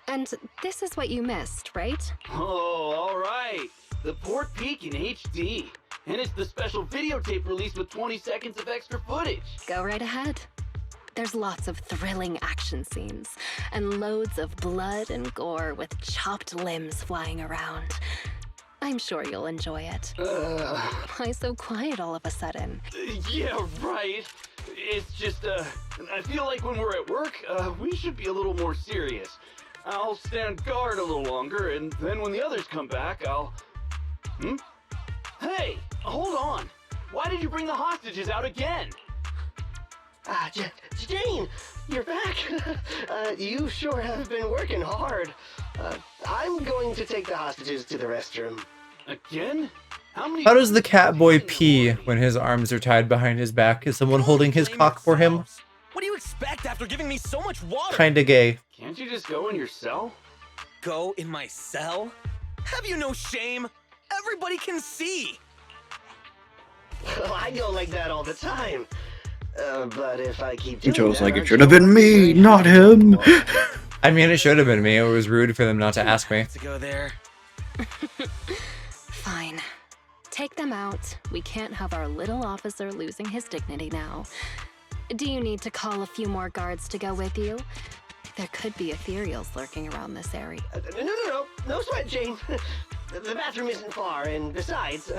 And this is what you missed, right? Oh, all right. The Port Peak in HD. And it's the special videotape release with 20 seconds of extra footage. Go right ahead. There's lots of thrilling action scenes, and loads of blood and gore with chopped limbs flying around. I'm sure you'll enjoy it. Why so quiet all of a sudden? Yeah, right. It's just, I feel like when we're at work, we should be a little more serious. I'll stand guard a little longer, and then when the others come back, I'll... Hey, hold on. Why did you bring the hostages out again? Jane, you're back. You sure have been working hard. I'm going to take the hostages to the restroom. Again? How does the Catboy pee when his arms are tied behind his back? Is someone holding his cock for him? What do you expect after giving me so much water? Kinda gay. Can't you just go in your cell? Go in my cell? Have you no shame? Everybody can see. Well, I go like that all the time. But if I keep doing Joe's that, like, it aren't should you have been me, not him. I mean, it should have been me. It was rude for them not to ask me. To go there. Fine. Take them out. We can't have our little officer losing his dignity now. Do you need to call a few more guards to go with you? There could be ethereals lurking around this area. No sweat, Jane. The bathroom isn't far, and besides,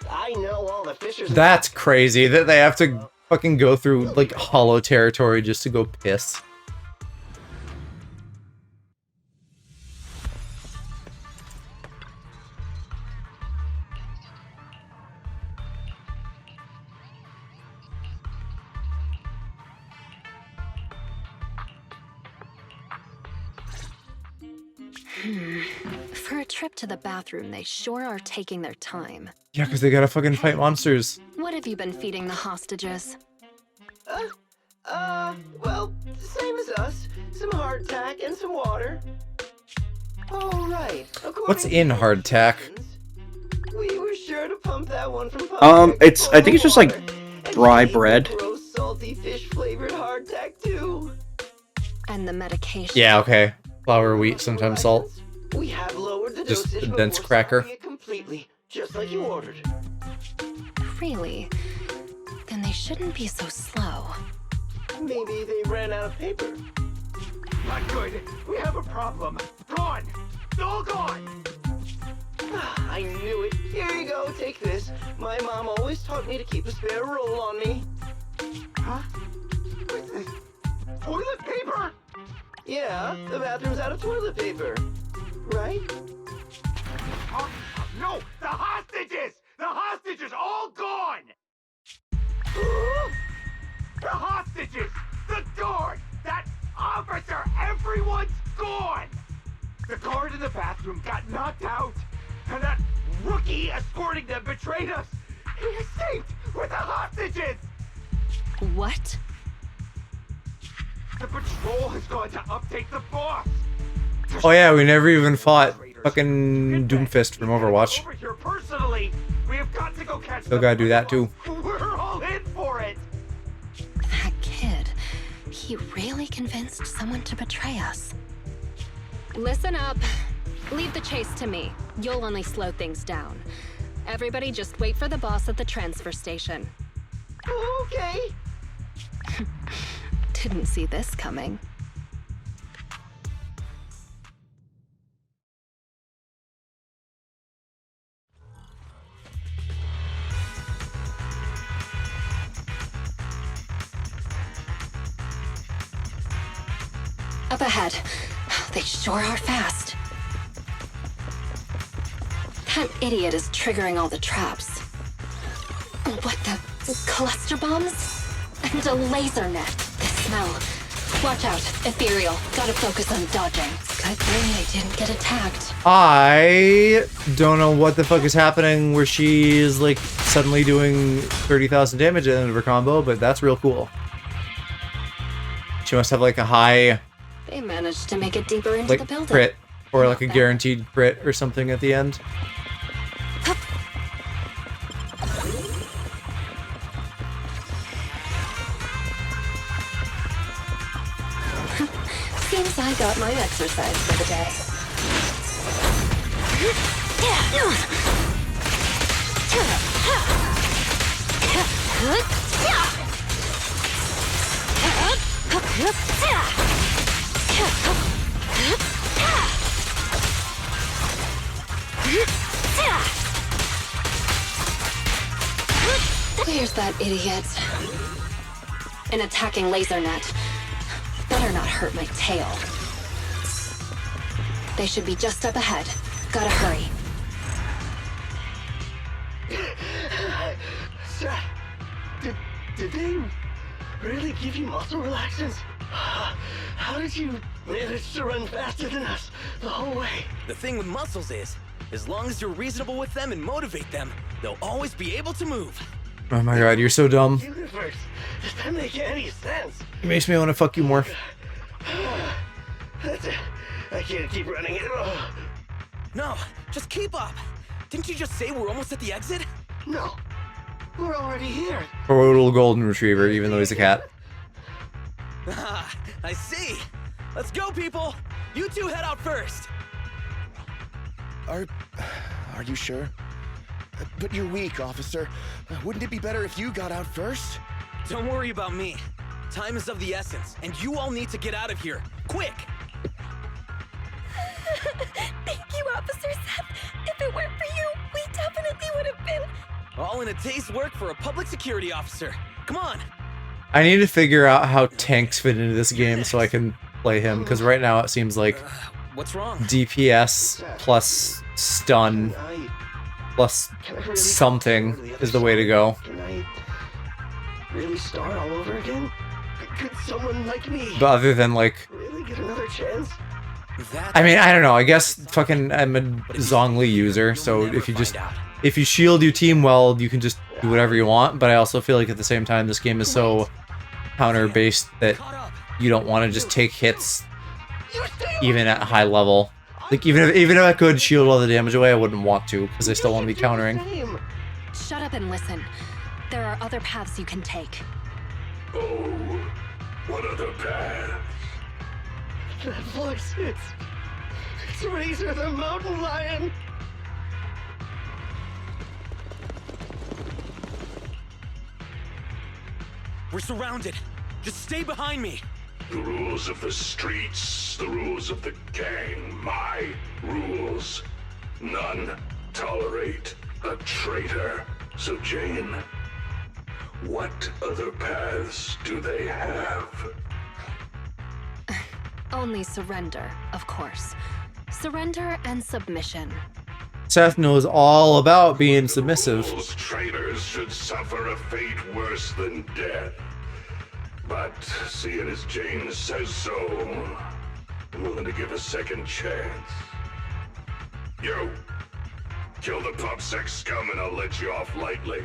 I know all the fishers. That's crazy that they have to fucking go through like hollow territory just to go piss. For a trip to the bathroom, they sure are taking their time. Yeah, because they gotta fucking fight monsters. What have you been feeding the hostages? Well, same as us. Some hardtack and some water. All right. What's in hardtack? We were sure to pump that one from I think it's just like dry bread. Gross, salty fish flavored hardtack too. And the medication. Yeah, okay. Flour, wheat, sometimes salt. We have lowered the Just dosage a dense before cracker. stopping it completely, just like you ordered. Really? Then they shouldn't be so slow. Maybe they ran out of paper. Not good. We have a problem. Gone. All gone. I knew it. Here you go, take this. My mom always taught me to keep a spare roll on me. Huh? Toilet paper? Yeah, the bathroom's out of toilet paper. Right? Oh, no! The hostages! The hostages all gone! The hostages! The guard! That officer! Everyone's gone! The guard in the bathroom got knocked out, and that rookie escorting them betrayed us! He escaped with the hostages! What? The patrol has gone to update the boss! Oh yeah, we never even fought fucking Doomfist from Overwatch. Over here personally, we have got to go catch Still gotta do that too. We're all in for it! That kid, he really convinced someone to betray us. Listen up. Leave the chase to me. You'll only slow things down. Everybody just wait for the boss at the transfer station. Okay. Didn't see this coming. Up ahead. They sure are fast. That idiot is triggering all the traps. What the? Cluster bombs? And a laser net. The smell. Watch out. Ethereal. Gotta focus on dodging. Good thing they didn't get attacked. I don't know what the fuck is happening where she is like suddenly doing 30,000 damage at the end of her combo, but that's real cool. She must have like a high They managed to make it deeper into like the building. crit or like a guaranteed crit or something at the end. Seems I got my exercise for the day. There's that idiot. An attacking laser net. Better not hurt my tail. They should be just up ahead. Gotta hurry. Sir, did they really give you muscle relaxants? How did you manage to run faster than us the whole way? The thing with muscles is, as long as you're reasonable with them and motivate them, they'll always be able to move. Oh my god, you're so dumb. Universe, does that make any sense? It makes me want to fuck you more. That's it. I can't keep running it. No, just keep up. Didn't you just say we're almost at the exit? No, we're already here. Total golden retriever, even though he's a cat. Ah, I see. Let's go, people. You two head out first. Are you sure? But you're weak, officer. Wouldn't it be better if you got out first? Don't worry about me. Time is of the essence, and you all need to get out of here. Quick! Thank you, Officer Seth. If it weren't for you, we definitely would have been. All in a day's work for a public security officer. Come on! I need to figure out how tanks fit into this game so I can play him, because right now it seems like What's wrong? DPS plus stun plus something is the way to go. Can I really start all over again? Could someone like me But other than like, really get another chance? I mean, I don't know. I guess fucking I'm a Zhongli user, so if you shield your team well, you can just do whatever you want. But I also feel like at the same time, this game is so counter-based that you don't want to just take hits even at high level. Like even if I could shield all the damage away, I wouldn't want to because I still want to be countering. Shut up and listen. There are other paths you can take. Oh, what other path? That voice, it's Razor the Mountain Lion. We're surrounded. Just stay behind me. The rules of the streets, the rules of the gang, my rules. None tolerate a traitor. So Jane, What other paths do they have? Only surrender, of course. Surrender and submission. Seth knows all about being submissive. Those traitors should suffer a fate worse than death. But seeing as Jane says so, I'm willing to give a second chance. You! Kill the PubSec scum and I'll let you off lightly.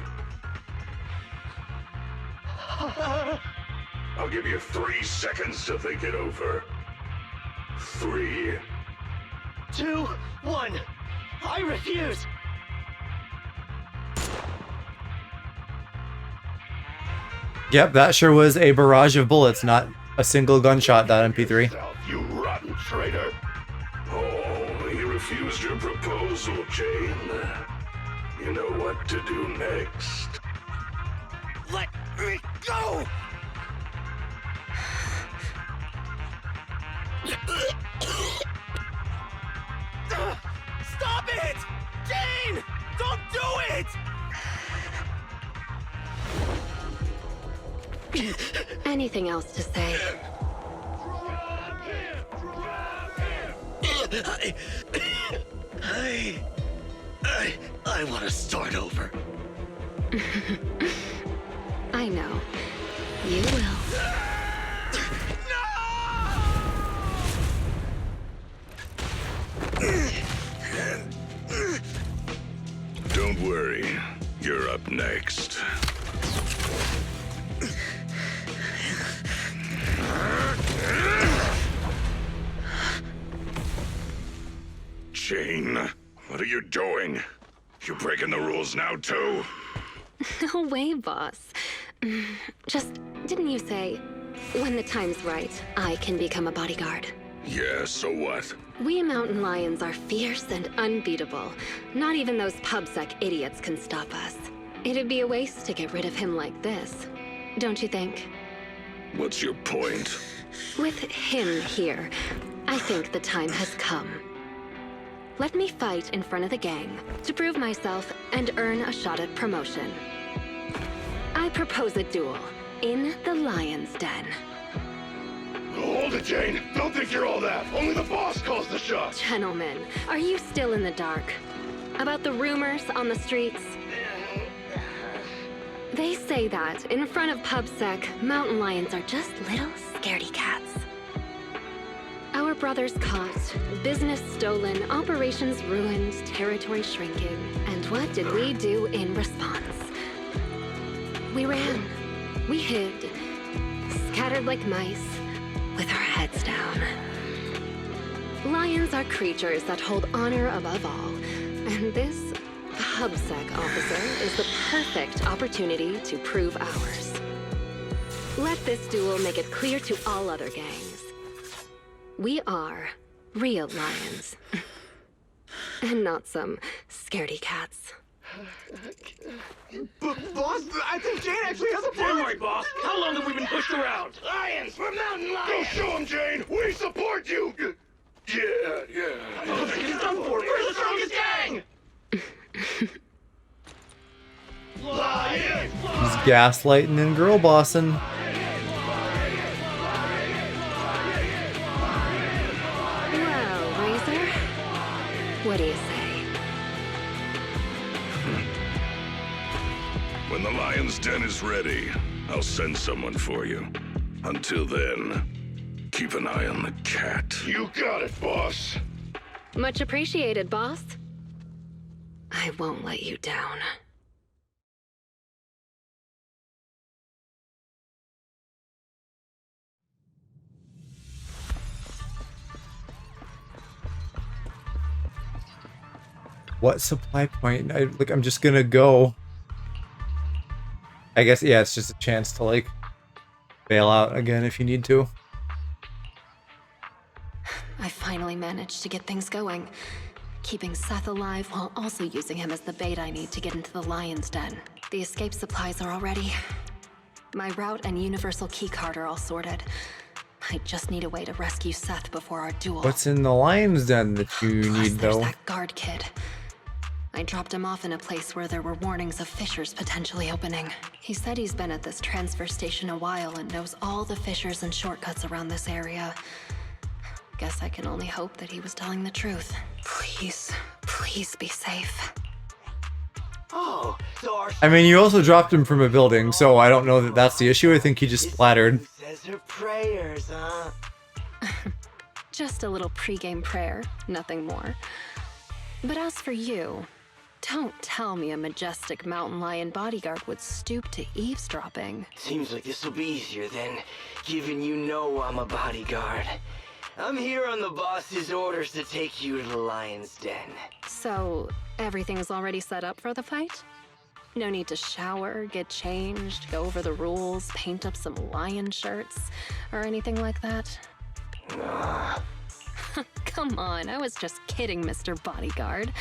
I'll give you 3 seconds to think it over. 3, 2, 1. I refuse. Yep, that sure was a barrage of bullets, not a single gunshot, that MP3. You rotten traitor. Oh, he refused your proposal, Jane. You know what to do next. Let me go! Stop it! Jane! Don't do it! Anything else to say? I want to start over. I know. You will. Don't worry. You're up next. Jane, what are you doing? You breaking the rules now, too? No way, boss. Just, didn't you say, when the time's right, I can become a bodyguard? Yeah, so what? We mountain lions are fierce and unbeatable. Not even those PubSec idiots can stop us. It'd be a waste to get rid of him like this, don't you think? What's your point? With him here, I think the time has come. Let me fight in front of the gang to prove myself and earn a shot at promotion. I propose a duel in the Lion's Den. Hold it, Jane. Don't think you're all that. Only the boss calls the shots. Gentlemen, are you still in the dark? About the rumors on the streets? They say that in front of PubSec, mountain lions are just little scaredy cats. Our brothers caught, business stolen, operations ruined, territory shrinking. And what did we do in response? We ran. We hid. Scattered like mice, with our heads down. Lions are creatures that hold honor above all. And this PubSec officer is the perfect opportunity to prove ours. Let this duel make it clear to all other gangs. We are real lions. And not some scaredy cats. Boss, I think Jane actually has a point. Don't worry, boss. How long have we been pushed around? Lions, we're mountain Go lions. show him, Jane. We support you. Yeah. He's done for. We're the strongest gang! Lions. He's gaslighting and girl bossing. Well, Razor, what do you say? When the Lion's Den is ready, I'll send someone for you. Until then, keep an eye on the cat. You got it, boss. Much appreciated, boss. I won't let you down. What supply point? I'm just gonna go. I guess, yeah, it's just a chance to, like, bail out again if you need to. I finally managed to get things going. Keeping Seth alive while also using him as the bait I need to get into the Lion's Den. The escape supplies are all ready. My route and universal keycard are all sorted. I just need a way to rescue Seth before our duel. What's in the Lion's Den that you need, Plus, there's though? that guard kid. I dropped him off in a place where there were warnings of fissures potentially opening. He said he's been at this transfer station a while and knows all the fissures and shortcuts around this area. Guess I can only hope that he was telling the truth. Please, please be safe. Oh, so our I mean, you also dropped him from a building, so I don't know that that's the issue. I think he just splattered. says her prayers, huh? Just a little pregame prayer, nothing more. But as for you, don't tell me a majestic mountain lion bodyguard would stoop to eavesdropping. Seems like this will be easier then, given you know I'm a bodyguard. I'm here on the boss's orders to take you to the lion's den. So, everything's already set up for the fight? No need to shower, get changed, go over the rules, paint up some lion shirts, or anything like that? Come on, I was just kidding, Mr. Bodyguard.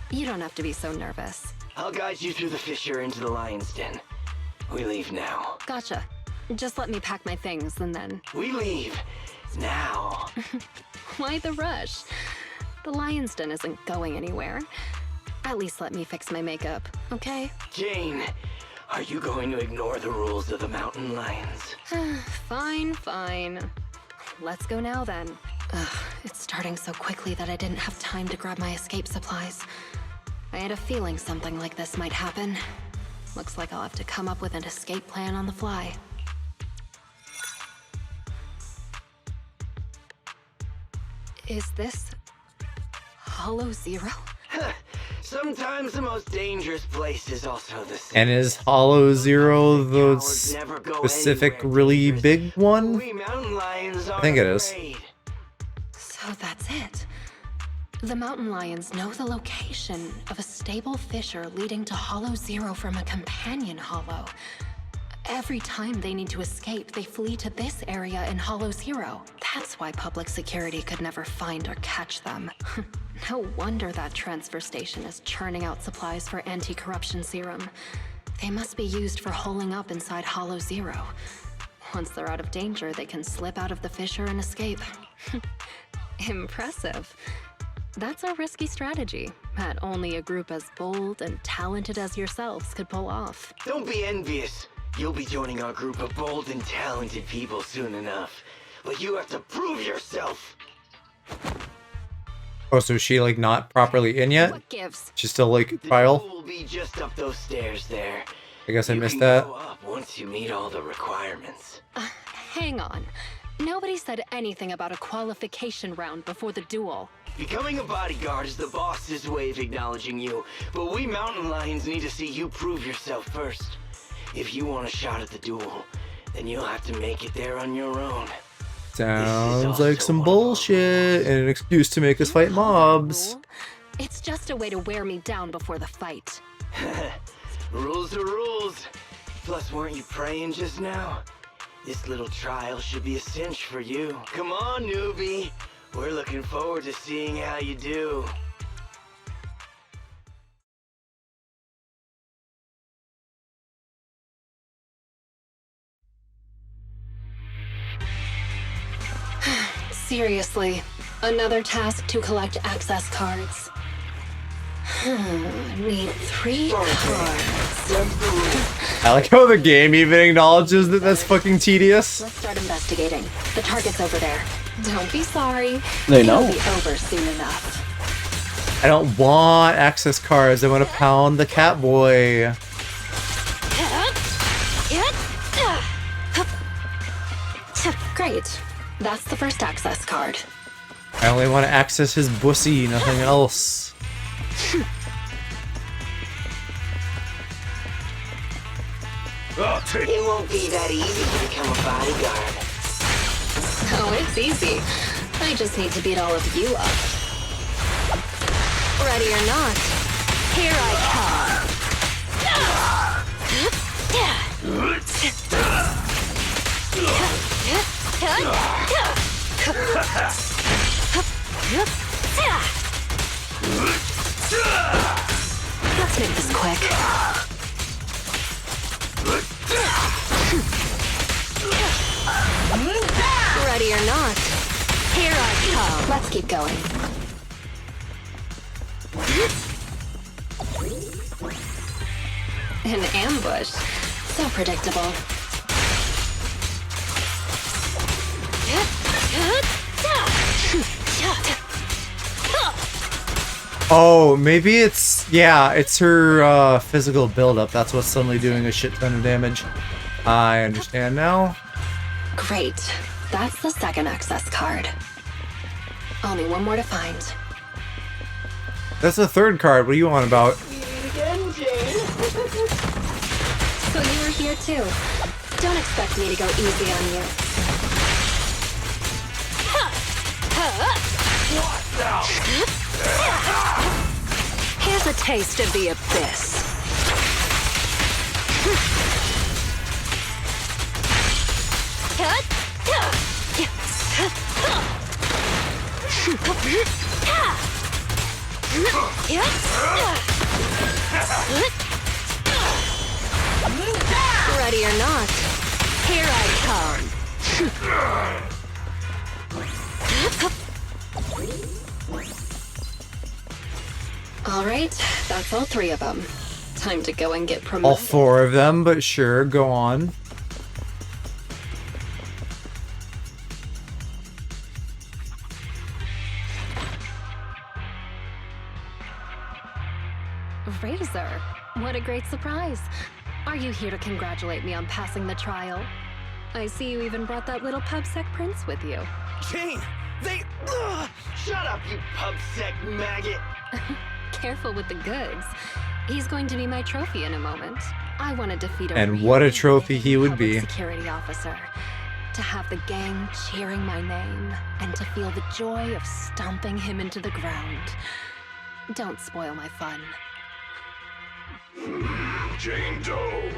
You don't have to be so nervous. I'll guide you through the fissure into the lion's den. We leave now. Gotcha. Just let me pack my things and then... We leave now. Why the rush? The lion's den isn't going anywhere. At least let me fix my makeup, okay? Jane, are you going to ignore the rules of the mountain lions? Fine, fine. Let's go now then. Ugh, it's starting so quickly that I didn't have time to grab my escape supplies. I had a feeling something like this might happen. Looks like I'll have to come up with an escape plan on the fly. Is this Hollow Zero? Sometimes the most dangerous place is also the same. And is Hollow Zero the Cowards never go specific, anywhere really dangerous. big one? We mountain lions I think it is. afraid. So that's it. The mountain lions know the location of a stable fissure leading to Hollow Zero from a companion hollow. Every time they need to escape, they flee to this area in Hollow Zero. That's why public security could never find or catch them. No wonder that transfer station is churning out supplies for anti-corruption serum. They must be used for holing up inside Hollow Zero. Once they're out of danger, they can slip out of the fissure and escape. Impressive. That's a risky strategy that only a group as bold and talented as yourselves could pull off. Don't be envious. You'll be joining our group of bold and talented people soon enough. But you have to prove yourself. Oh, so is she like not properly in yet? What gives? She's still like The trial? door will be just up those stairs there. I guess I You missed can that. go up once you meet all the requirements. Hang on. Nobody said anything about a qualification round before the duel. Becoming a bodyguard is the boss's way of acknowledging you, but we mountain lions need to see you prove yourself first. If you want a shot at the duel, then you'll have to make it there on your own. Sounds like some bullshit and an excuse to make us fight mobs. Rule? It's just a way to wear me down before the fight. Rules are rules. Plus, weren't you praying just now? This little trial should be a cinch for you. Come on, newbie. We're looking forward to seeing how you do. Seriously, another task to collect access cards. Need 3 cards. I like how the game even acknowledges that that's fucking tedious. Let's start investigating. The target's over there. Don't be sorry. They know. It'll be over soon enough. I don't want access cards. I want to pound the Catboy. Great. That's the first access card. I only want to access his bussy, nothing else. I'll take It won't be that easy to become a bodyguard. Oh, it's easy. I just need to beat all of you up. Ready or not, here I Let's make this quick. Ready or not, here I come. Let's keep going. An ambush. So predictable. Oh, maybe it's her physical buildup. That's what's suddenly doing a shit ton of damage. I understand now. Great. That's the second access card. Only one more to find. That's the third card. What are you on about? So you were here too. Don't expect me to go easy on you. Here's a taste of the abyss. Ready or not, Here I come. all right, that's all three of them. Time to go and get All promoted. four of them, but sure, go on. Razor, what a great surprise. Are you here to congratulate me on passing the trial? I see you even brought that little pubsec prince with you. Jane, they... Shut up, you pubsec maggot! Careful with the goods. He's going to be my trophy in a moment. I want to defeat a And what a really trophy big he would public be. security officer. To have the gang cheering my name and to feel the joy of stomping him into the ground. Don't spoil my fun. Jane Doe,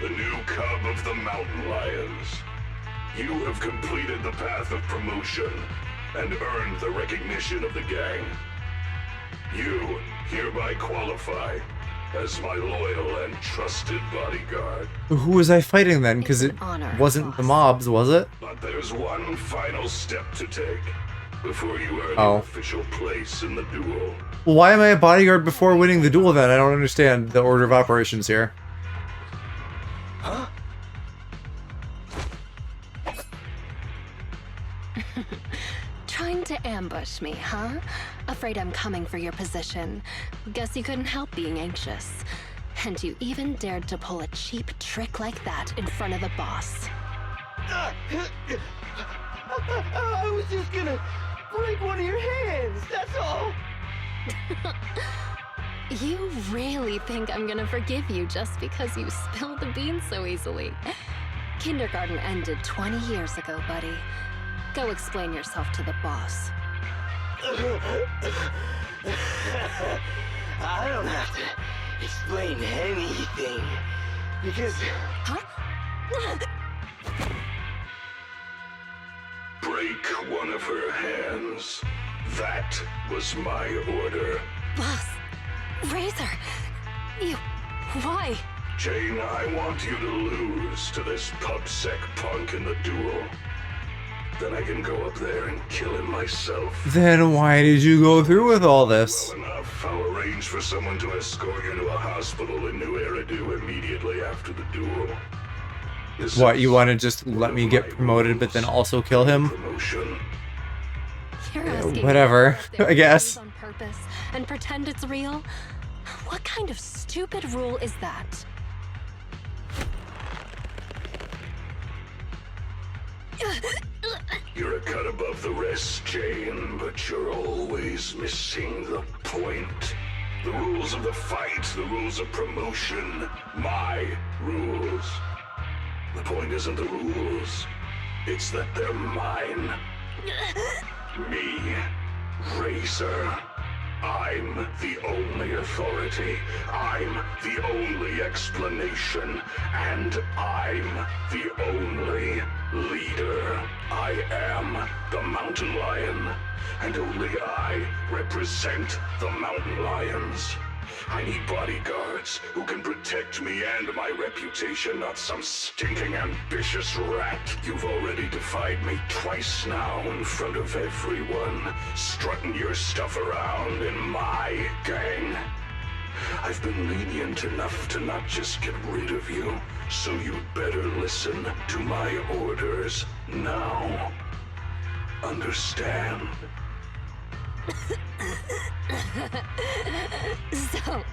the new cub of the Mountain Lions. You have completed the path of promotion and earned the recognition of the gang. You hereby qualify as my loyal and trusted bodyguard. Who was I fighting then? Because It's it an honor, wasn't the mobs, was it? But there's one final step to take before you earn Oh. your official place in the duel. Well, why am I a bodyguard before winning the duel then? I don't understand the order of operations here. Huh? Trying to ambush me, huh? Afraid I'm coming for your position. Guess you couldn't help being anxious. And you even dared to pull a cheap trick like that in front of the boss. I was just gonna break one of your hands, that's all! You really think I'm gonna forgive you just because you spilled the beans so easily? Kindergarten ended 20 years ago, buddy. Go explain yourself to the boss. I don't have to explain anything, because... Huh? Break one of her hands. That was my order. Boss! Razor! You... why? Jane, I want you to lose to this pubsec punk in the duel. Then I can go up there and kill him myself. Then why did you go through with all this? Well enough, I'll arrange for someone to escort you to a hospital in New Eridu immediately after the duel. This What, is you want to just let me get my promoted but then rules. also kill him? Promotion. You're asking whatever, me to go up there I guess. on purpose and pretend it's real? What kind of stupid rule is that? You're a cut above the rest, Jane, but you're always missing the point. The rules of the fight, the rules of promotion, my rules. The point isn't the rules, it's that they're mine. Me, Razor. I'm the only authority. I'm the only explanation. And I'm the only leader. I am the Mountain Lion. And only I represent the Mountain Lions. I need bodyguards who can protect me and my reputation, not some stinking ambitious rat. You've already defied me twice now in front of everyone, strutting your stuff around in my gang. I've been lenient enough to not just get rid of you, so you'd better listen to my orders now. Understand? So,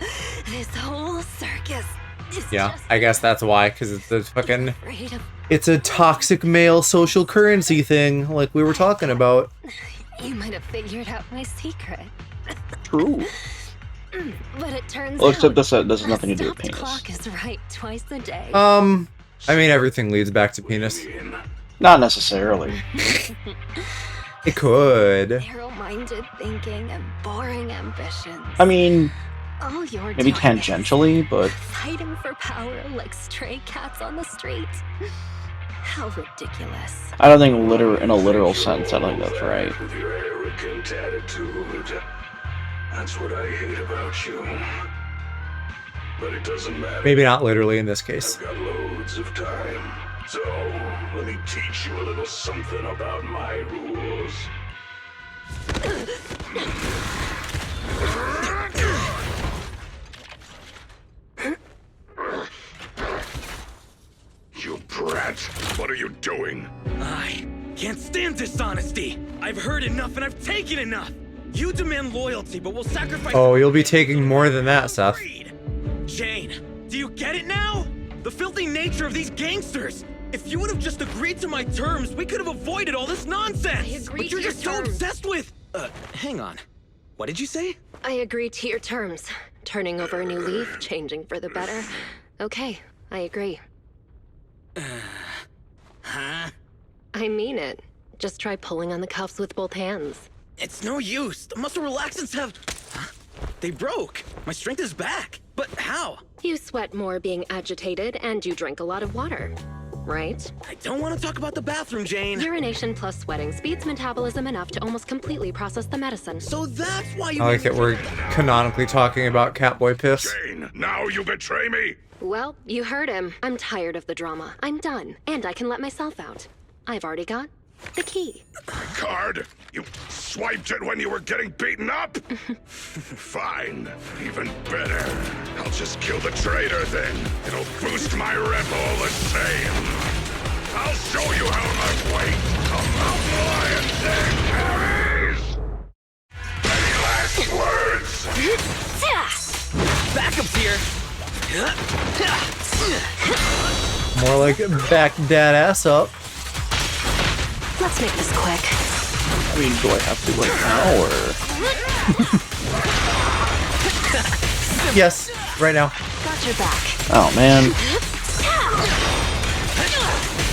this whole circus is Yeah, just I guess that's why, because it's the fucking... afraid of... It's a toxic male social currency thing, like we were talking about. You might have figured out my secret. True. But it turns Well, out except this has nothing to do with stopped penis. clock is right twice a day. I mean, everything leads back to penis. Not necessarily. It could. Narrow-minded thinking and boring ambitions. I mean, All you're maybe doing is tangentially, but fighting for power like stray cats on the street. How ridiculous. I don't think in a literal sense, I don't think that's right. With your arrogant attitude. That's what I hate about you. But it doesn't matter. Maybe not literally in this case. I've got loads of time. So, let me teach you a little something about my rules. You brat! What are you doing? I can't stand dishonesty. I've heard enough and I've taken enough. You demand loyalty, but we'll sacrifice... Oh, you'll be taking more than that, Seth. Jane, do you get it now? The filthy nature of these gangsters. If you would have just agreed to my terms, we could have avoided all this nonsense. I agreed but you're to your just so terms. obsessed with... hang on. What did you say? I agree to your terms. Turning over a new leaf, changing for the better. Okay, I agree. Huh? I mean it. Just try pulling on the cuffs with both hands. It's no use. The muscle relaxants have... Huh? They broke. My strength is back. But how? You sweat more being agitated, and you drink a lot of water. Right? I don't want to talk about the bathroom, Jane. Urination plus sweating speeds metabolism enough to almost completely process the medicine. So that's why you... I like that we're canonically talking about Catboy piss. Jane, now you betray me? Well, you heard him. I'm tired of the drama. I'm done, and I can let myself out. I've already got the key. Card? You swiped it when you were getting beaten up? Fine. Even better. I'll just kill the traitor then. It'll boost my rep all the same. I'll show you how much weight a mountain lion thing carries. Any last words? Backup's here. More like back that ass up. Let's make this quick. I mean, do I have to like now or? Yes, right now. Got your back. Oh man.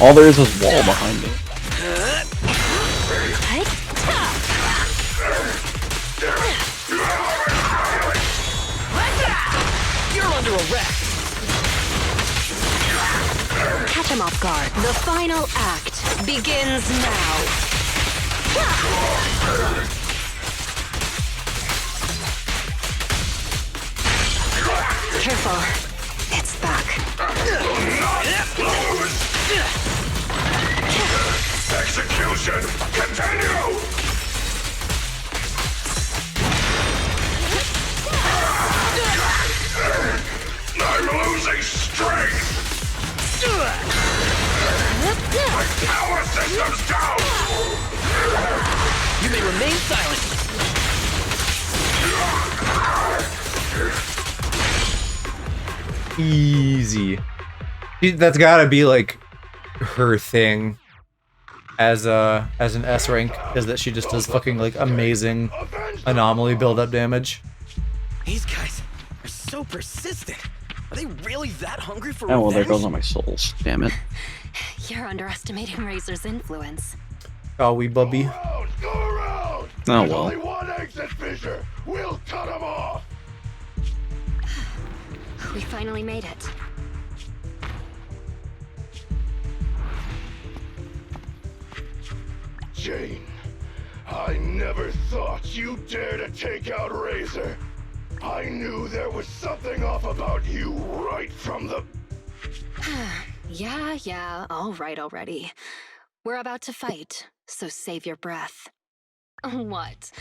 All there is wall behind me. You're under arrest. Catch him off guard. The final act begins now. Careful. It's back. Execution! Continue! I'm losing strength! My power system's down! You may remain silent. Easy. That's gotta be like her thing as an S rank, is that she just does fucking like amazing anomaly build-up damage. These guys are so persistent. Are they really that hungry for Oh well, there revenge? goes all my souls. Damn it. You're underestimating Razor's influence. Oh, we bubby. Go around! Oh There's well. only one exit fissure! We'll cut him off! We finally made it. Jane, I never thought you'd dare to take out Razor. I knew there was something off about you right from the... Yeah, all right already. We're about to fight, so save your breath. What?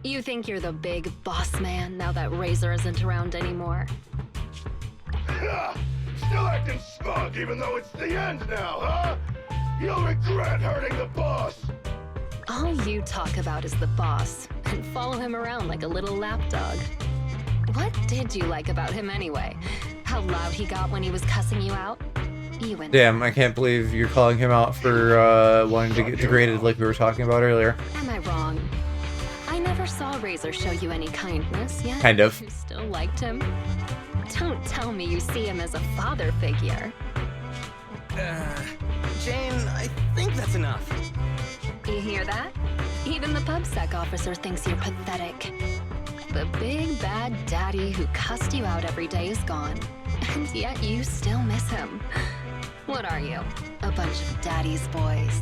You think you're the big boss man now that Razor isn't around anymore? Still acting smug even though it's the end now, huh? You'll regret hurting the boss. All you talk about is the boss, and follow him around like a little lapdog. What did you like about him anyway? How loud he got when he was cussing you out? You and Damn, I can't believe you're calling him out for wanting to get degraded like we were talking about earlier. Am I wrong? I never saw Razor show you any kindness, yet Kind of. you still liked him? Don't tell me you see him as a father figure. Jane, I think that's enough. You hear that? Even the PubSec officer thinks you're pathetic. The big bad daddy who cussed you out every day is gone, and yet you still miss him. What are you? A bunch of daddy's boys.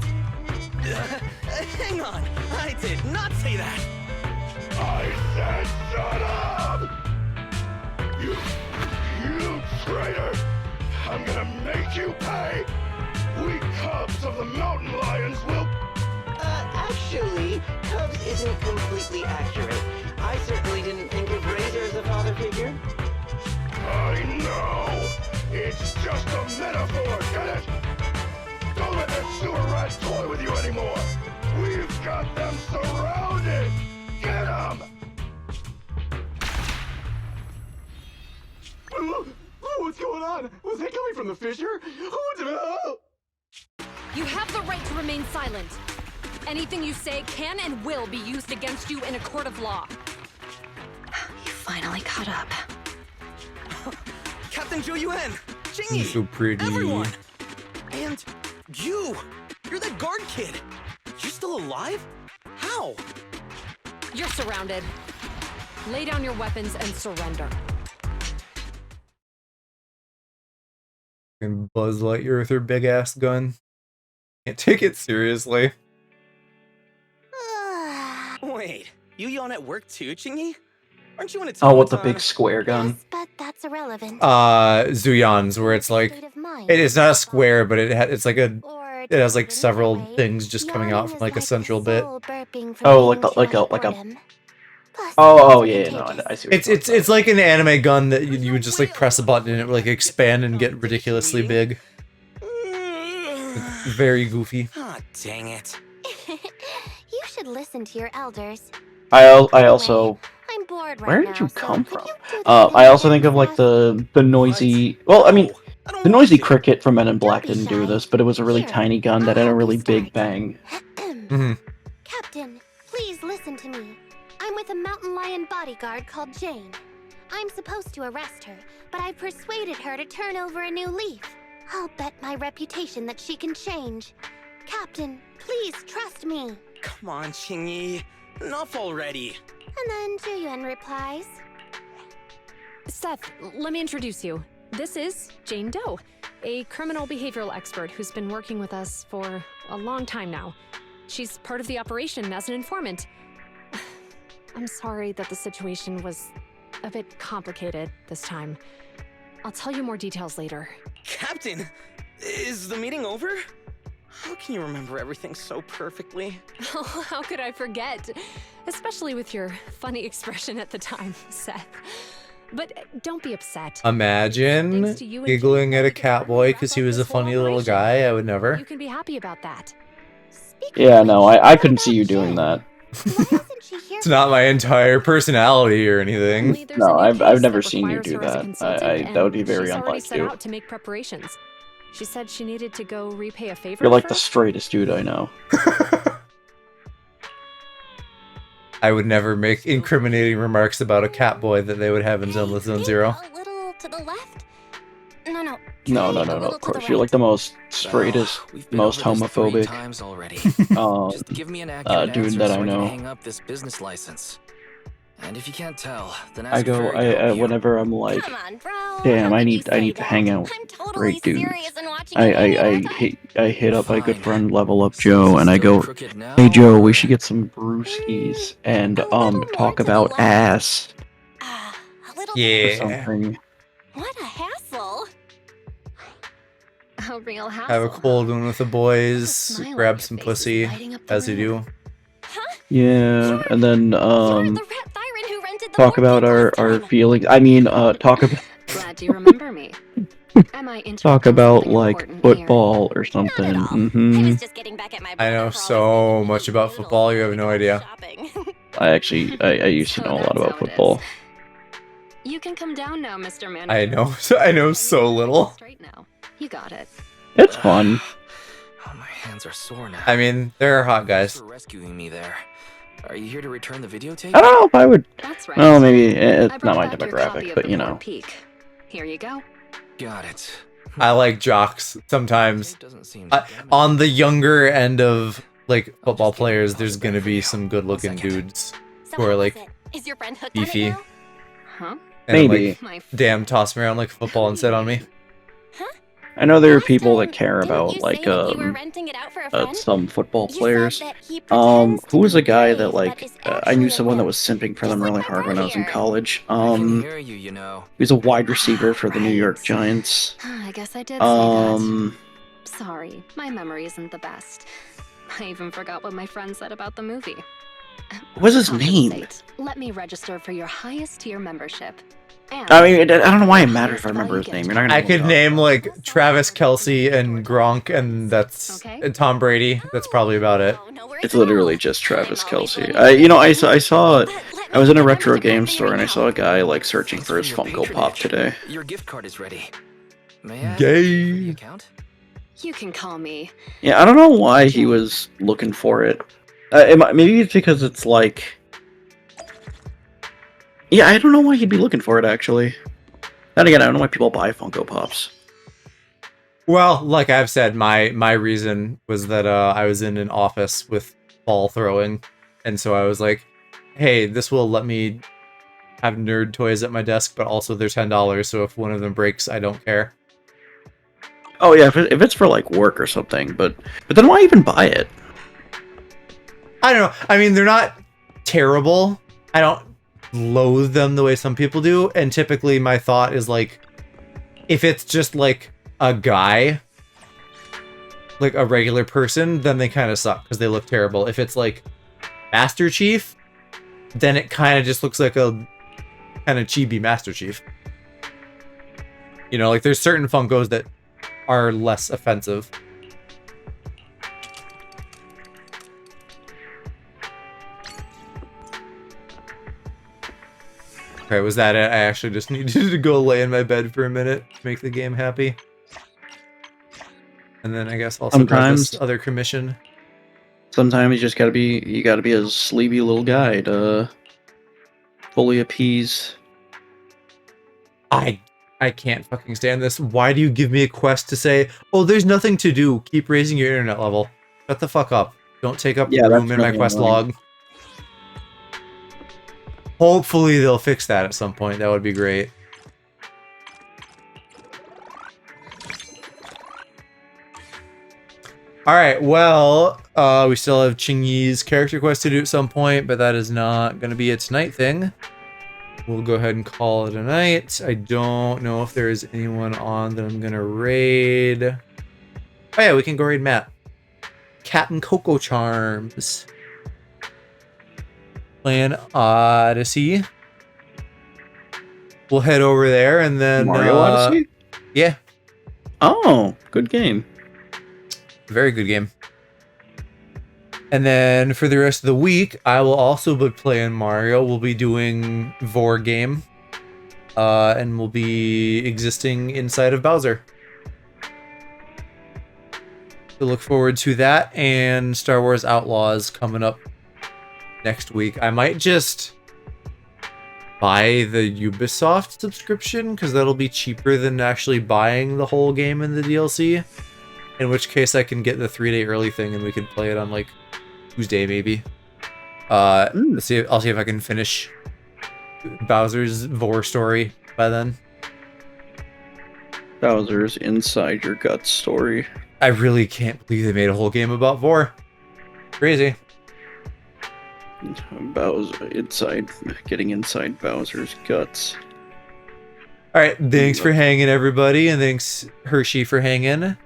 Hang on, I did not say that. I said shut up! You traitor! I'm gonna make you pay! We cubs of the mountain lions will... Actually, Cubs isn't completely accurate. I certainly didn't think of Razor as a father figure. I know! It's just a metaphor, get it? Don't let that sewer rat toy with you anymore! We've got them surrounded! Get them! What's going on? Was that coming from the fissure? You have the right to remain silent. Anything you say can and will be used against you in a court of law. You finally caught up. Captain Zhou Yuan, He's Jingy, so pretty. everyone. And you're that guard kid. You're still alive? How? You're surrounded. Lay down your weapons and surrender. And Buzz Lightyear with her big ass gun. Can't take it seriously. Wait, you yawn at work too, Chingy? Aren't you in a Oh, with the tauntaun? big square gun. But that's irrelevant. Zuyan's, where it's like, State of mind. it's not a square, but it's like a, Or it has like to put it several another way, things just coming out yawning from is like a the central bit. soul burping from Oh, being like a boredom. Plus, Oh, it's yeah, no, contagious. I see. What It's you're it's it's like an anime gun that you would just like press a button and it would like expand and get ridiculously big. It's very goofy. Ah, dang it. You should listen to your elders. I also. I'm bored right Where now, did you so come could from? you do the I thing also think of like again the noisy. Well, I mean, the noisy cricket from Men in Black didn't do this, but it was a really tiny gun that had a really big bang. fast? Captain, please listen to me. I'm with a mountain lion bodyguard called Jane. I'm supposed to arrest her, but I've persuaded her to turn over a new leaf. I'll bet my reputation that she can change. Captain, please trust me. Come on, Chingy. Enough already. And then Juyun replies, Seth, let me introduce you. This is Jane Doe, a criminal behavioral expert who's been working with us for a long time now. She's part of the operation as an informant. I'm sorry that the situation was a bit complicated this time. I'll tell you more details later. Captain, is the meeting over? How can you remember everything so perfectly? Oh, how could I forget? Especially with your funny expression at the time, Seth. But don't be upset. Imagine Thanks to you and giggling Jane, at a we could finally Catboy wrap because up he was a this whole funny little operation. guy. I would never. You can be happy about that. Yeah, no, I couldn't see you doing that. It's not my entire personality or anything. There's a No, new I've case never that seen you requires do her as a that. consultant, That would be and very she's already unlike set you. out to make preparations. She said she needed to go repay a favor. You're like to the her. straightest dude I know. I would never make incriminating remarks about a Catboy that they would have in Zenless Zone Zero. a little to the left? No. No, of course. You're like the most straightest, We've been most over this 3 homophobic times already. um, Just give me an accurate dude answer that so I I can know. hang up this business license. And if you can't tell, then I ask your go, fairy godmother. whenever I'm like, Come on, bro. damn, How I could need you say to hang out with I'm totally great dudes. serious and watching you hang out. I hit up my good Fine. friend Level Up So Joe, is and I this go, really crooked now, hey Joe, we or- should get some brewskis and A little more talk to the about left. ass A little or Yeah. something. What a hassle. A real hassle. Have a cold one with the boys. Smile on Grab your some face is pussy, lighting up the as you room. do. Huh? Yeah, and then You're the rat Byron who rented the talk port about peak our last time. feelings. I mean, talk about Glad you remember me. Am I interrupting talk about something like important football or something. I Mm-hmm. was just getting back at my I brother know for always so making me much eat about noodles football. You while have we no go idea. shopping. I actually, I used to So know a lot that's about how it football. is. You can come down now, Mr. Manager. I know. I know so little. Straight now. You got it. It's fun. Oh, my hands are sore now. I mean, they're hot Thanks guys. for rescuing me there. Are you here to return the videotape? I don't know if I would. That's right. Well, maybe it's I not brought my back your copy demographic, of but the you Port know. Peak. Here you go. Got it. I like jocks sometimes. Tape doesn't seem On the younger end of like football just get players, it there's off gonna for be now. some 1 good-looking second. dudes So who how are was like it? Is your friend hooked on it beefy now? Huh? and Maybe. like My damn toss me around like a football and sit on me. I know there are Last people that time, care didn't about you like say that you were renting it out for a friend? some football You players. said that he pretends to Who was be a guy brave, that but like is I knew actually a someone that wimp. was simping for Just them like really my hard bro when I was in here. college. I can hear you, you know. He was a wide receiver for the New York Right. Giants. I guess I did say that. Um, Sorry, my memory isn't the best. I even forgot what my friend said about the movie. what's his name? Compensate. Let me register for your highest tier membership. And I mean, I don't know why it your matters if I highest remember his value name. gift You're not gonna I be able could to. name like Travis Kelsey and Gronk, and that's Okay. and Tom Brady. That's probably about it. Oh, no worries It's at literally all. just Travis I'm always Kelsey. willing to You know, listen. I saw. But let I was me in a get retro everything game prepped store and I right saw now. a guy like searching Thanks for his your Funko Pop patronage. today. Your gift card is ready. May I ask Gay. you for the account? You can call me. Yeah, I don't know why he was looking for it. Maybe it's because it's like. Yeah, I don't know why he'd be looking for it actually. Then again, I don't know why people buy Funko Pops. Well, like I've said, my reason was that I was in an office with ball throwing, and so I was like, hey, this will let me have nerd toys at my desk, but also they're $10, so if one of them breaks, I don't care. Oh yeah, if it's for like work or something, but then why even buy it? I don't know. I mean, they're not terrible. I don't loathe them the way some people do, and typically my thought is like, if it's just like a guy, like a regular person, then they kind of suck because they look terrible. If it's like Master Chief, then it kind of just looks like a kind of chibi Master Chief. You know, like there's certain Funkos that are less offensive. Okay, was that it? I actually just needed to go lay in my bed for a minute to make the game happy. And then I guess also grab this other commission. Sometimes you just gotta be a sleepy little guy to fully appease. I can't fucking stand this. Why do you give me a quest to say, oh, there's nothing to do. Keep raising your internet level. Shut the fuck up. Don't take up room in my really quest annoying. log. Hopefully they'll fix that at some point. That would be great. Alright, well, we still have Chingy's character quest to do at some point, but that is not going to be a tonight thing. We'll go ahead and call it a night. I don't know if there is anyone on that I'm going to raid. Oh yeah, we can go raid Matt. Captain Coco Charms. Playing Odyssey. We'll head over there and then... Mario Odyssey? Yeah. Oh, good game. Very good game. And then for the rest of the week, I will also be playing Mario. We'll be doing Vor game. And we'll be existing inside of Bowser. So look forward to that and Star Wars Outlaws coming up next week. I might just buy the Ubisoft subscription because that'll be cheaper than actually buying the whole game in the DLC. In which case I can get the 3-day early thing and we can play it on like Tuesday maybe. I'll see if I can finish Bowser's Vor story by then. Bowser's Inside Your Guts story. I really can't believe they made a whole game about Vor. Crazy. Getting inside Bowser's guts. Alright, thanks for hanging everybody, and thanks Hershey for hanging.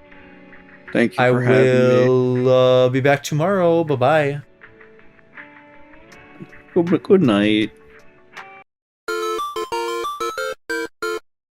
Thank you I for having me. will be back tomorrow. Bye-bye. Good night.